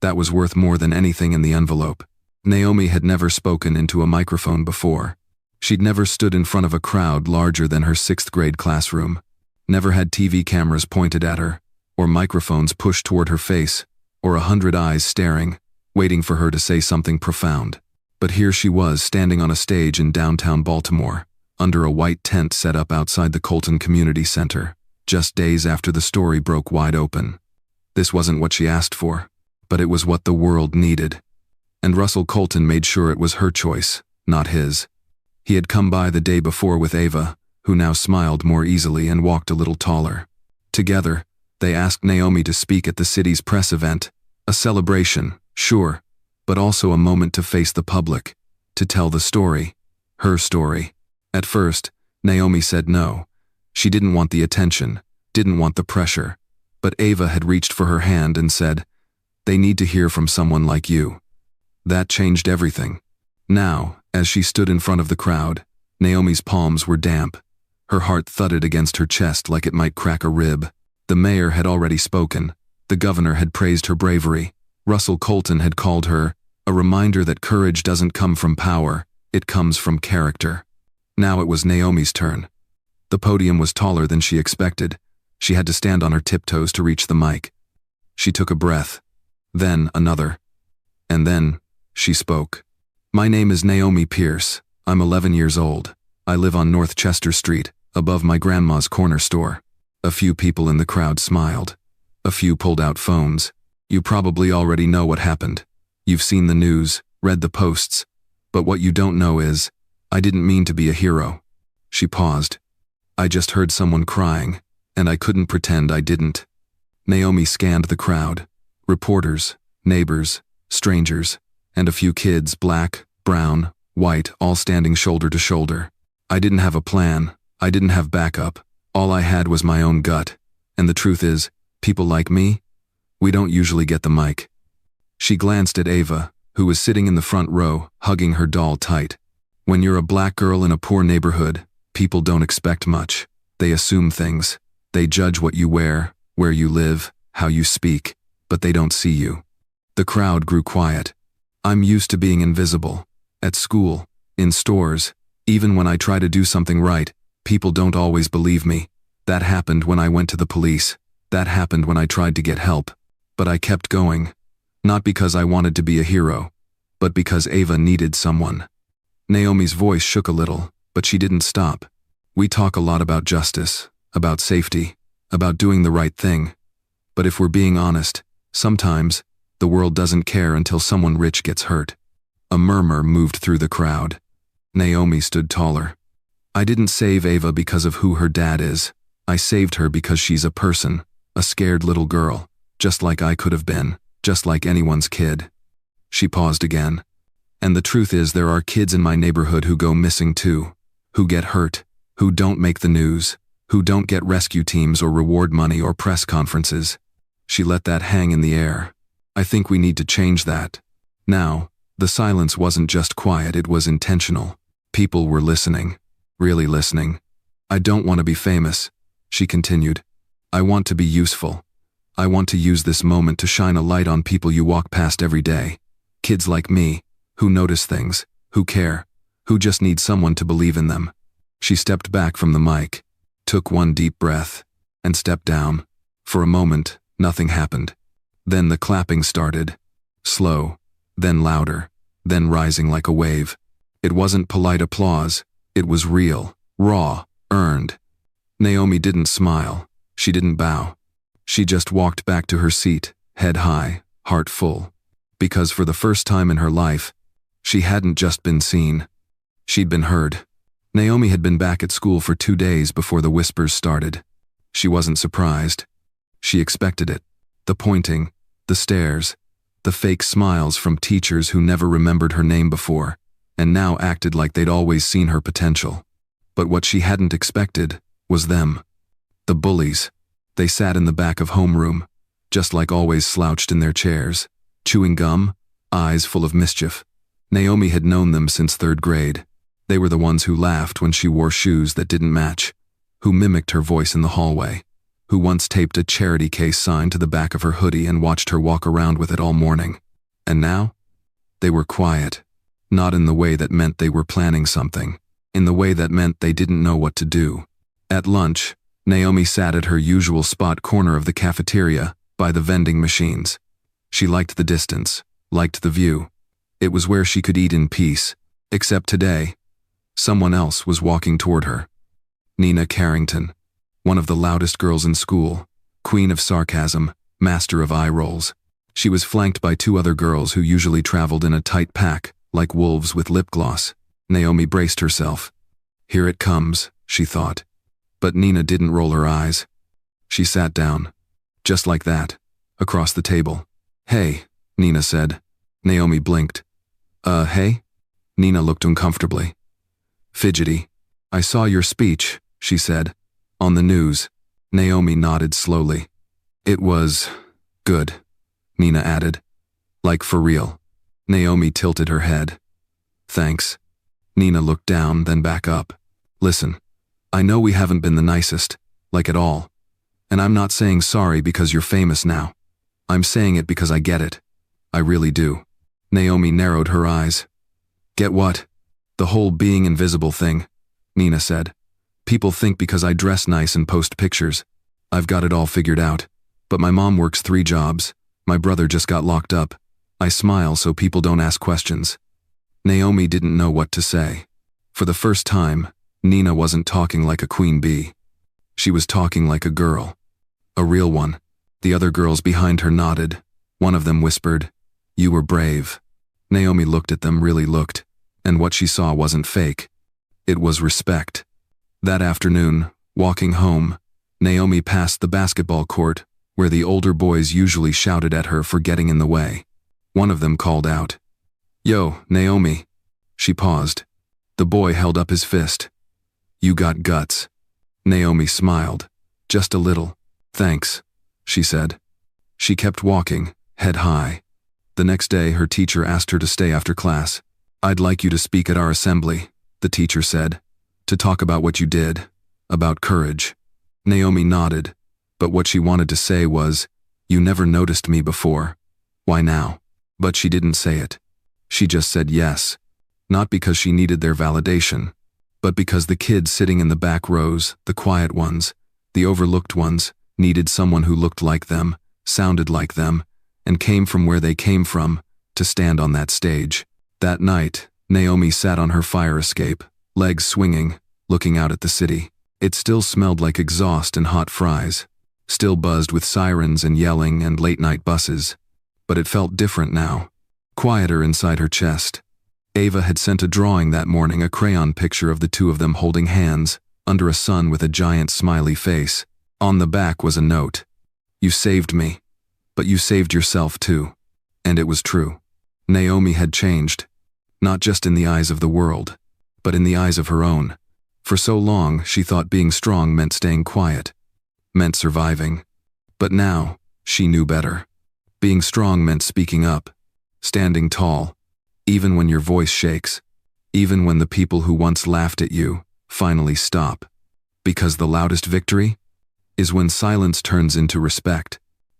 Speaker 2: was worth more than anything in the envelope. Naomi had never spoken into a microphone before. She'd never stood in front of a crowd larger than her 6th grade classroom. Never had TV cameras pointed at her, or microphones pushed toward her face, or 100 eyes staring, waiting for her to say something profound. But here she was standing on a stage in downtown Baltimore, under a white tent set up outside the Colton Community Center, just days after the story broke wide open. This wasn't what she asked for, but it was what the world needed. And Russell Colton made sure it was her choice, not his. He had come by the day before with Ava, who now smiled more easily and walked a little taller. Together, they asked Naomi to speak at the city's press event, a celebration, sure, but also a moment to face the public, to tell the story, her story. At first, Naomi said no. She didn't want the attention, didn't want the pressure, but Ava had reached for her hand and said, "They need to hear from someone like you." That changed everything. Now, as she stood in front of the crowd, Naomi's palms were damp. Her heart thudded against her chest like it might crack a rib. The mayor had already spoken. The governor had praised her bravery. Russell Colton had called her a reminder that courage doesn't come from power, it comes from character. Now it was Naomi's turn. The podium was taller than she expected. She had to stand on her tiptoes to reach the mic. She took a breath, then another. And then, she spoke. "My name is Naomi Pierce. I'm 11 years old. I live on North Chester Street, above my grandma's corner store." A few people in the crowd smiled. A few pulled out phones. "You probably already know what happened. You've seen the news, read the posts. But what you don't know is, I didn't mean to be a hero." She paused. "I just heard someone crying, and I couldn't pretend I didn't." Naomi scanned the crowd. Reporters, neighbors, strangers, and a few kids, black, brown, white, all standing shoulder to shoulder. "I didn't have a plan. I didn't have backup. All I had was my own gut. And the truth is, people like me, we don't usually get the mic." She glanced at Ava, who was sitting in the front row, hugging her doll tight. When you're a black girl in a poor neighborhood, people don't expect much. They assume things. They judge what you wear, where you live, how you speak, but they don't see you. The crowd grew quiet. I'm used to being invisible. At school, in stores, even when I try to do something right, people don't always believe me. That happened when I went to the police. That happened when I tried to get help. But I kept going. Not because I wanted to be a hero, but because Ava needed someone. Naomi's voice shook a little, but she didn't stop. "We talk a lot about justice, about safety, about doing the right thing. But if we're being honest, sometimes, the world doesn't care until someone rich gets hurt." A murmur moved through the crowd. Naomi stood taller. "I didn't save Ava because of who her dad is. I saved her because she's a person, a scared little girl, just like I could have been, just like anyone's kid." She paused again. "And the truth is there are kids in my neighborhood who go missing too, who get hurt, who don't make the news, who don't get rescue teams or reward money or press conferences." She let that hang in the air. "I think we need to change that." Now, the silence wasn't just quiet, it was intentional. People were listening, really listening. "I don't want to be famous," she continued. "I want to be useful. I want to use this moment to shine a light on people you walk past every day. Kids like me, who notice things, who care, who just need someone to believe in them." She stepped back from the mic, took one deep breath, and stepped down. For a moment, nothing happened. Then the clapping started. Slow, then louder, then rising like a wave. It wasn't polite applause. It was real, raw, earned. Naomi didn't smile. She didn't bow. She just walked back to her seat, head high, heart full. Because for the first time in her life, she hadn't just been seen. She'd been heard. Naomi had been back at school for 2 days before the whispers started. She wasn't surprised. She expected it. The pointing, the stares, the fake smiles from teachers who never remembered her name before, and now acted like they'd always seen her potential. But what she hadn't expected was them. The bullies. They sat in the back of homeroom, just like always slouched in their chairs, chewing gum, eyes full of mischief. Naomi had known them since 3rd grade. They were the ones who laughed when she wore shoes that didn't match, who mimicked her voice in the hallway, who once taped a charity case sign to the back of her hoodie and watched her walk around with it all morning. And now? They were quiet. Not in the way that meant they were planning something, in the way that meant they didn't know what to do. At lunch, Naomi sat at her usual spot corner of the cafeteria, by the vending machines. She liked the distance, liked the view. It was where she could eat in peace. Except today, someone else was walking toward her. Nina Carrington, one of the loudest girls in school, queen of sarcasm, master of eye rolls. She was flanked by two other girls who usually traveled in a tight pack, like wolves with lip gloss. Naomi braced herself. Here it comes, she thought. But Nina didn't roll her eyes. She sat down, just like that, across the table. Hey, Nina said. Naomi blinked. Hey? Nina looked uncomfortably. Fidgety. I saw your speech, she said. On the news. Naomi nodded slowly. It was good, Nina added. Like for real. Naomi tilted her head. Thanks. Nina looked down, then back up. Listen, I know we haven't been the nicest, like at all. And I'm not saying sorry because you're famous now. I'm saying it because I get it. I really do. Naomi narrowed her eyes. Get what? The whole being invisible thing, Nina said. People think because I dress nice and post pictures, I've got it all figured out. But my mom works 3 jobs. My brother just got locked up. I smile so people don't ask questions. Naomi didn't know what to say. For the first time, Nina wasn't talking like a queen bee. She was talking like a girl. A real one. The other girls behind her nodded. One of them whispered, "You were brave." Naomi looked at them, really looked, and what she saw wasn't fake. It was respect. That afternoon, walking home, Naomi passed the basketball court, where the older boys usually shouted at her for getting in the way. One of them called out, "Yo, Naomi." She paused. The boy held up his fist. "You got guts." Naomi smiled. Just a little. "Thanks," she said. She kept walking, head high. The next day, her teacher asked her to stay after class. "I'd like you to speak at our assembly," the teacher said, "to talk about what you did, about courage." Naomi nodded, but what she wanted to say was, "You never noticed me before. Why now?" But she didn't say it. She just said yes, not because she needed their validation, but because the kids sitting in the back rows, the quiet ones, the overlooked ones, needed someone who looked like them, sounded like them, and came from where they came from, to stand on that stage. That night, Naomi sat on her fire escape, legs swinging, looking out at the city. It still smelled like exhaust and hot fries, still buzzed with sirens and yelling and late-night buses. But it felt different now, quieter inside her chest. Ava had sent a drawing that morning, a crayon picture of the two of them holding hands, under a sun with a giant smiley face. On the back was a note. "You saved me, but you saved yourself too." And it was true. Naomi had changed, not just in the eyes of the world, but in the eyes of her own. For so long, she thought being strong meant staying quiet, meant surviving. But now, she knew better. Being strong meant speaking up, standing tall, even when your voice shakes, even when the people who once laughed at you finally stop. Because the loudest victory is when silence turns into respect.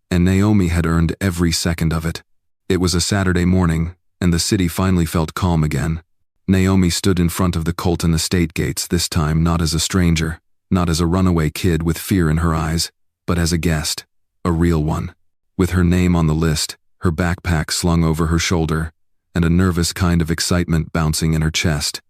Speaker 2: And Naomi had earned every second of it. It was a Saturday morning, and the city finally felt calm again. Naomi stood in front of the Colton estate gates, this time not as a stranger, not as a runaway kid with fear in her eyes, but as a guest, a real one. With her name on the list, her backpack slung over her shoulder, and a nervous kind of excitement bouncing in her chest.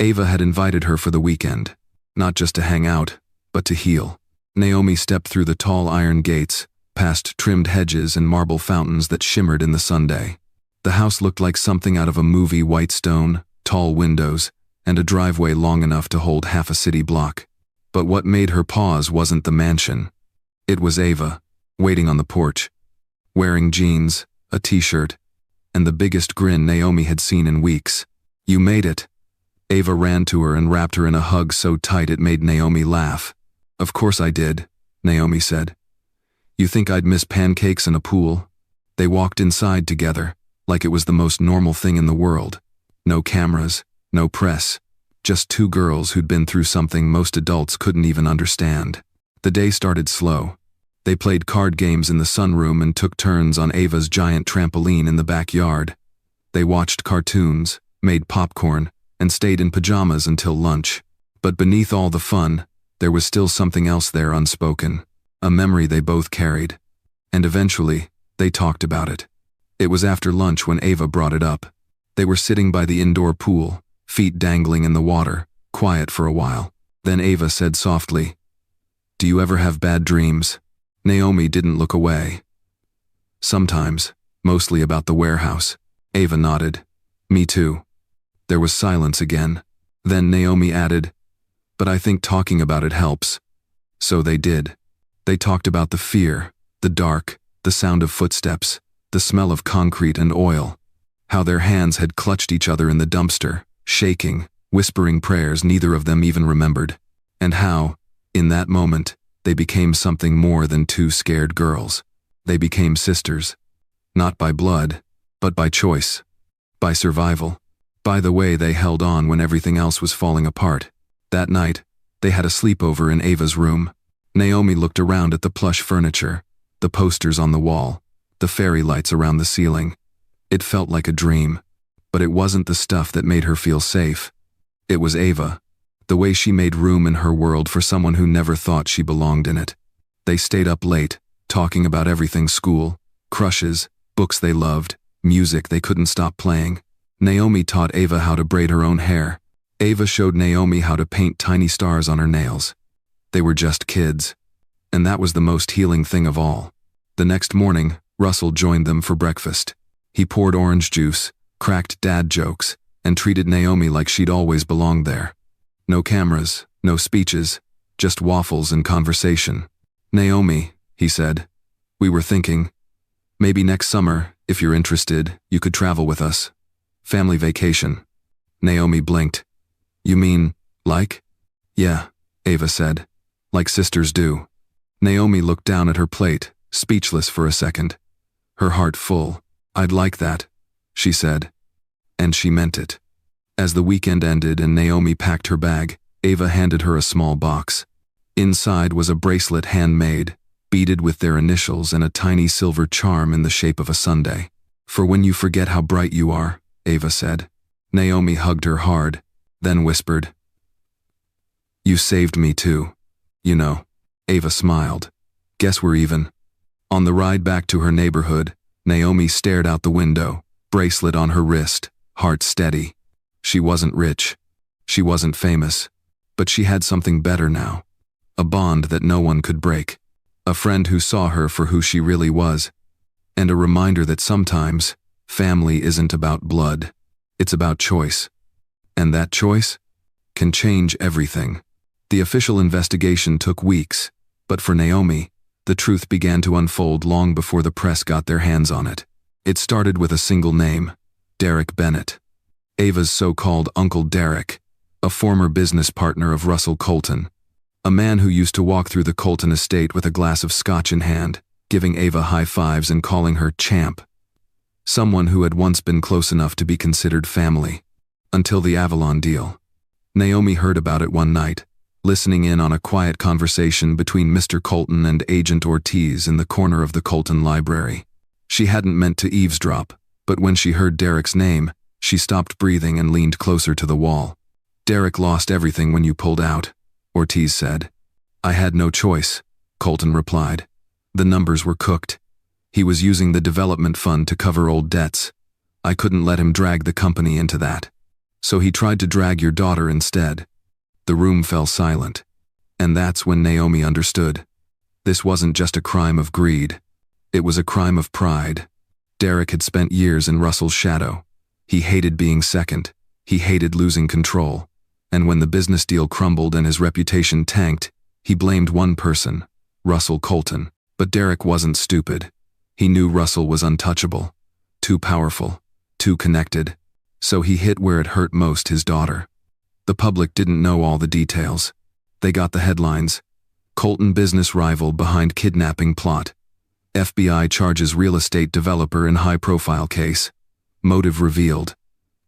Speaker 2: Ava had invited her for the weekend, not just to hang out, but to heal. Naomi stepped through the tall iron gates, past trimmed hedges and marble fountains that shimmered in the sunday. The house looked like something out of a movie: white stone, tall windows, and a driveway long enough to hold half a city block. But what made her pause wasn't the mansion. It was Ava, waiting on the porch, wearing jeans, a t-shirt, and the biggest grin Naomi had seen in weeks. "You made it." Ava ran to her and wrapped her in a hug so tight it made Naomi laugh. "Of course I did," Naomi said. "You think I'd miss pancakes in a pool?" They walked inside together, like it was the most normal thing in the world. No cameras, no press, just two girls who'd been through something most adults couldn't even understand. The day started slow. They played card games in the sunroom and took turns on Ava's giant trampoline in the backyard. They watched cartoons, made popcorn, and stayed in pajamas until lunch. But beneath all the fun, There was still something else there unspoken, a memory they both carried. And eventually, they talked about it. It was after lunch when Ava brought it up. They were sitting by the indoor pool, feet dangling in the water, quiet for a while. Then Ava said softly, "Do you ever have bad dreams?" Naomi didn't look away. "Sometimes, mostly about the warehouse." Ava nodded. "Me too." There was silence again. Then Naomi added, "But I think talking about it helps." So they did. They talked about the fear, the dark, the sound of footsteps, the smell of concrete and oil, how their hands had clutched each other in the dumpster, shaking, whispering prayers neither of them even remembered, and how, in that moment, they became something more than two scared girls. They became sisters. Not by blood, but by choice, by survival, by the way they held on when everything else was falling apart. That night, they had a sleepover in Ava's room. Naomi looked around at the plush furniture, the posters on the wall, the fairy lights around the ceiling. It felt like a dream, but it wasn't the stuff that made her feel safe. It was Ava, the way she made room in her world for someone who never thought she belonged in it. They stayed up late, talking about everything: school, crushes, books they loved, music they couldn't stop playing. Naomi taught Ava how to braid her own hair. Ava showed Naomi how to paint tiny stars on her nails. They were just kids. And that was the most healing thing of all. The next morning, Russell joined them for breakfast. He poured orange juice, cracked dad jokes, and treated Naomi like she'd always belonged there. No cameras, no speeches, just waffles and conversation. "Naomi," he said, "we were thinking, maybe next summer, if you're interested, you could travel with us. Family vacation." Naomi blinked. "You mean, like?" "Yeah," Ava said, "like sisters do." Naomi looked down at her plate, speechless for a second. Her heart full. "I'd like that," she said. And she meant it. As the weekend ended and Naomi packed her bag, Ava handed her a small box. Inside was a bracelet handmade, beaded with their initials and a tiny silver charm in the shape of a sundae. "For when you forget how bright you are," Ava said. Naomi hugged her hard, then whispered, "You saved me too. You know." Ava smiled. "Guess we're even." On the ride back to her neighborhood, Naomi stared out the window, bracelet on her wrist, heart steady. She wasn't rich. She wasn't famous. But she had something better now. A bond that no one could break. A friend who saw her for who she really was. And a reminder that sometimes, family isn't about blood. It's about choice. And that choice can change everything. The official investigation took weeks, but for Naomi, the truth began to unfold long before the press got their hands on it. It started with a single name, Derek Bennett. Ava's so-called Uncle Derek, a former business partner of Russell Colton. A man who used to walk through the Colton estate with a glass of scotch in hand, giving Ava high fives and calling her champ. Someone who had once been close enough to be considered family. Until the Avalon deal. Naomi heard about it one night, listening in on a quiet conversation between Mr. Colton and Agent Ortiz in the corner of the Colton library. She hadn't meant to eavesdrop, but when she heard Derek's name, she stopped breathing and leaned closer to the wall. "Derek lost everything when you pulled out," Ortiz said. "I had no choice," Colton replied. "The numbers were cooked. He was using the development fund to cover old debts. I couldn't let him drag the company into that. So he tried to drag your daughter instead." The room fell silent. And that's when Naomi understood. This wasn't just a crime of greed. It was a crime of pride. Derek had spent years in Russell's shadow. He hated being second. He hated losing control. And when the business deal crumbled and his reputation tanked, he blamed one person, Russell Colton. But Derek wasn't stupid. He knew Russell was untouchable, too powerful, too connected. So he hit where it hurt most: his daughter. The public didn't know all the details. They got the headlines. Colton business rival behind kidnapping plot. FBI charges real estate developer in high-profile case. Motive revealed.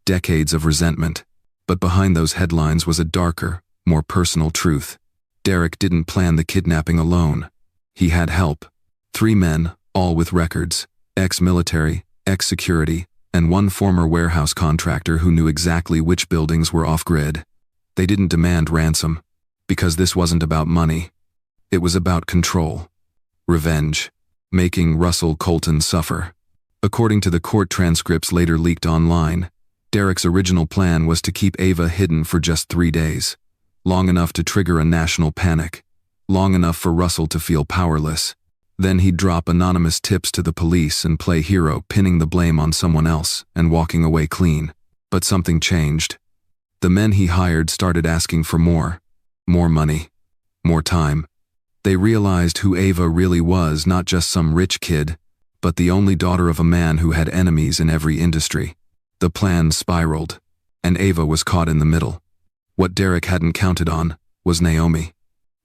Speaker 2: Decades of resentment. But behind those headlines was a darker, more personal truth. Derek didn't plan the kidnapping alone. He had help. 3 men, all with records. Ex-military, ex-security, and one former warehouse contractor who knew exactly which buildings were off-grid. They didn't demand ransom. Because this wasn't about money. It was about control. Revenge. Making Russell Colton suffer. According to the court transcripts later leaked online, Derek's original plan was to keep Ava hidden for just 3 days. Long enough to trigger a national panic. Long enough for Russell to feel powerless. Then he'd drop anonymous tips to the police and play hero, pinning the blame on someone else and walking away clean. But something changed. The men he hired started asking for more. More money. More time. They realized who Ava really was, not just some rich kid, but the only daughter of a man who had enemies in every industry. The plan spiraled, and Ava was caught in the middle. What Derek hadn't counted on was Naomi.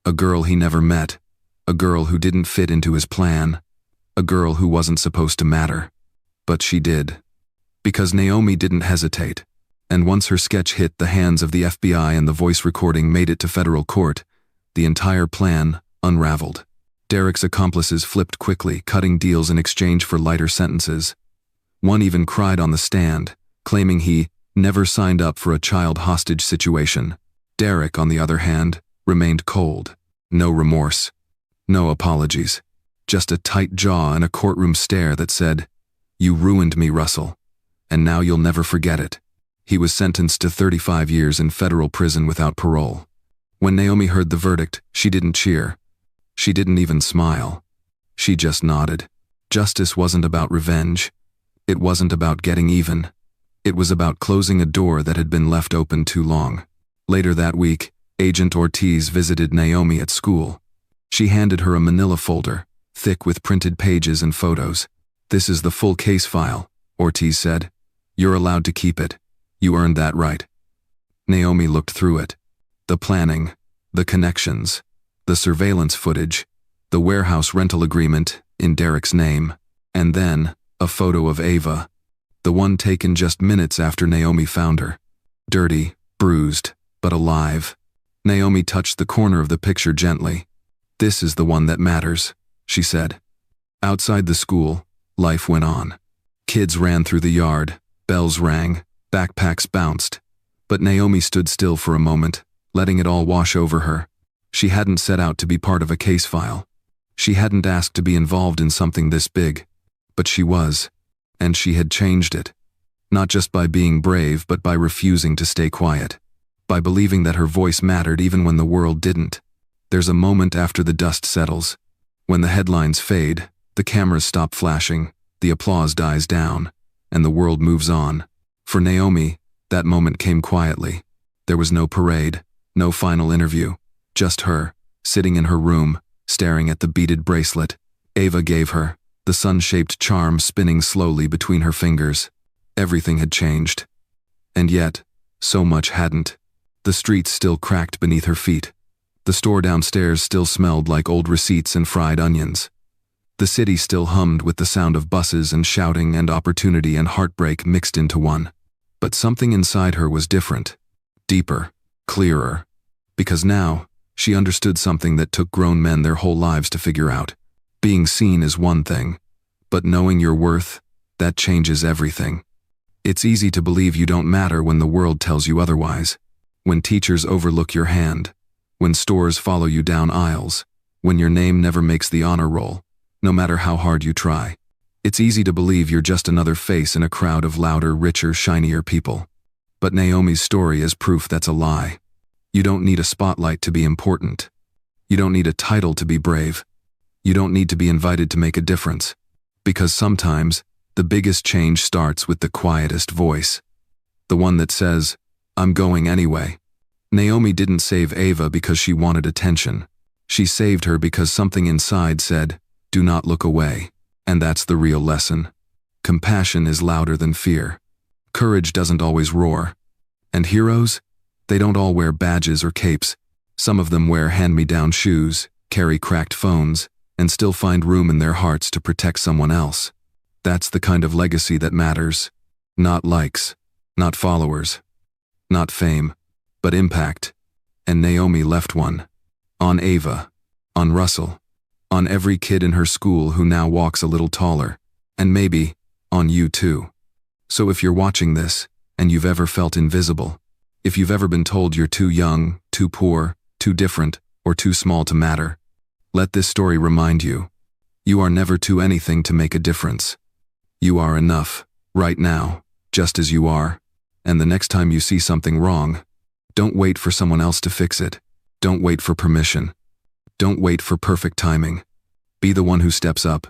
Speaker 2: A girl he never met. A girl who didn't fit into his plan. A girl who wasn't supposed to matter. But she did. Because Naomi didn't hesitate. And once her sketch hit the hands of the FBI and the voice recording made it to federal court, the entire plan unraveled. Derek's accomplices flipped quickly, cutting deals in exchange for lighter sentences. One even cried on the stand, claiming he never signed up for a child hostage situation. Derek, on the other hand, remained cold. No remorse. No apologies. Just a tight jaw and a courtroom stare that said, "You ruined me, Russell. And now you'll never forget it." He was sentenced to 35 years in federal prison without parole. When Naomi heard the verdict, she didn't cheer. She didn't even smile. She just nodded. Justice wasn't about revenge. It wasn't about getting even. It was about closing a door that had been left open too long. Later that week, Agent Ortiz visited Naomi at school. She handed her a manila folder, thick with printed pages and photos. "This is the full case file," Ortiz said. "You're allowed to keep it. You earned that right." Naomi looked through it. The planning, the connections, the surveillance footage, the warehouse rental agreement in Derek's name, and then a photo of Ava, the one taken just minutes after Naomi found her. Dirty, bruised, but alive. Naomi touched the corner of the picture gently. "This is the one that matters," she said. Outside the school, life went on. Kids ran through the yard, bells rang, backpacks bounced. But Naomi stood still for a moment, letting it all wash over her. She hadn't set out to be part of a case file. She hadn't asked to be involved in something this big. But she was. And she had changed it. Not just by being brave, but by refusing to stay quiet. By believing that her voice mattered even when the world didn't. There's a moment after the dust settles. When the headlines fade, the cameras stop flashing, the applause dies down, and the world moves on. For Naomi, that moment came quietly. There was no parade, no final interview. Just her, sitting in her room, staring at the beaded bracelet Ava gave her, the sun-shaped charm spinning slowly between her fingers. Everything had changed. And yet, so much hadn't. The streets still cracked beneath her feet. The store downstairs still smelled like old receipts and fried onions. The city still hummed with the sound of buses and shouting and opportunity and heartbreak mixed into one. But something inside her was different. Deeper. Clearer. Because now, she understood something that took grown men their whole lives to figure out. Being seen is one thing, but knowing your worth, that changes everything. It's easy to believe you don't matter when the world tells you otherwise. When teachers overlook your hand. When stores follow you down aisles. When your name never makes the honor roll, no matter how hard you try. It's easy to believe you're just another face in a crowd of louder, richer, shinier people. But Naomi's story is proof that's a lie. You don't need a spotlight to be important. You don't need a title to be brave. You don't need to be invited to make a difference. Because sometimes, the biggest change starts with the quietest voice. The one that says, "I'm going anyway." Naomi didn't save Ava because she wanted attention. She saved her because something inside said, "Do not look away." And that's the real lesson. Compassion is louder than fear. Courage doesn't always roar. And heroes? They don't all wear badges or capes. Some of them wear hand-me-down shoes, carry cracked phones, and still find room in their hearts to protect someone else. That's the kind of legacy that matters. Not likes, not followers, not fame, but impact. And Naomi left one. On Ava, on Russell, on every kid in her school who now walks a little taller, and maybe on you too. So if you're watching this, and you've ever felt invisible, if you've ever been told you're too young, too poor, too different, or too small to matter. Let this story remind you, you are never too anything to make a difference. You are enough, right now, just as you are. And the next time you see something wrong, don't wait for someone else to fix it. Don't wait for permission. Don't wait for perfect timing. Be the one who steps up.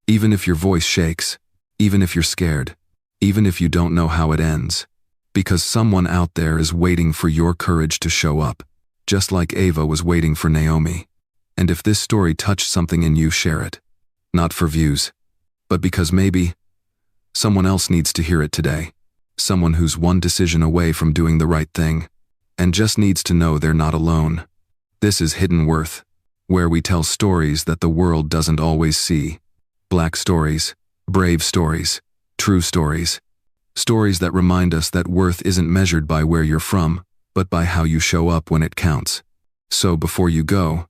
Speaker 2: Even if your voice shakes, even if you're scared, even if you don't know how it ends. Because someone out there is waiting for your courage to show up, just like Ava was waiting for Naomi. And if this story touched something in you, share it. Not for views, but because maybe someone else needs to hear it today. Someone who's one decision away from doing the right thing, and just needs to know they're not alone. This is Hidden Worth, where we tell stories that the world doesn't always see. Black stories, brave stories, true stories. Stories that remind us that worth isn't measured by where you're from, but by how you show up when it counts. So before you go,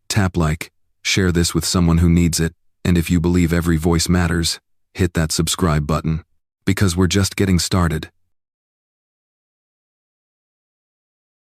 Speaker 2: tap like, share this with someone who needs it, and if you believe every voice matters, hit that subscribe button. Because we're just getting started.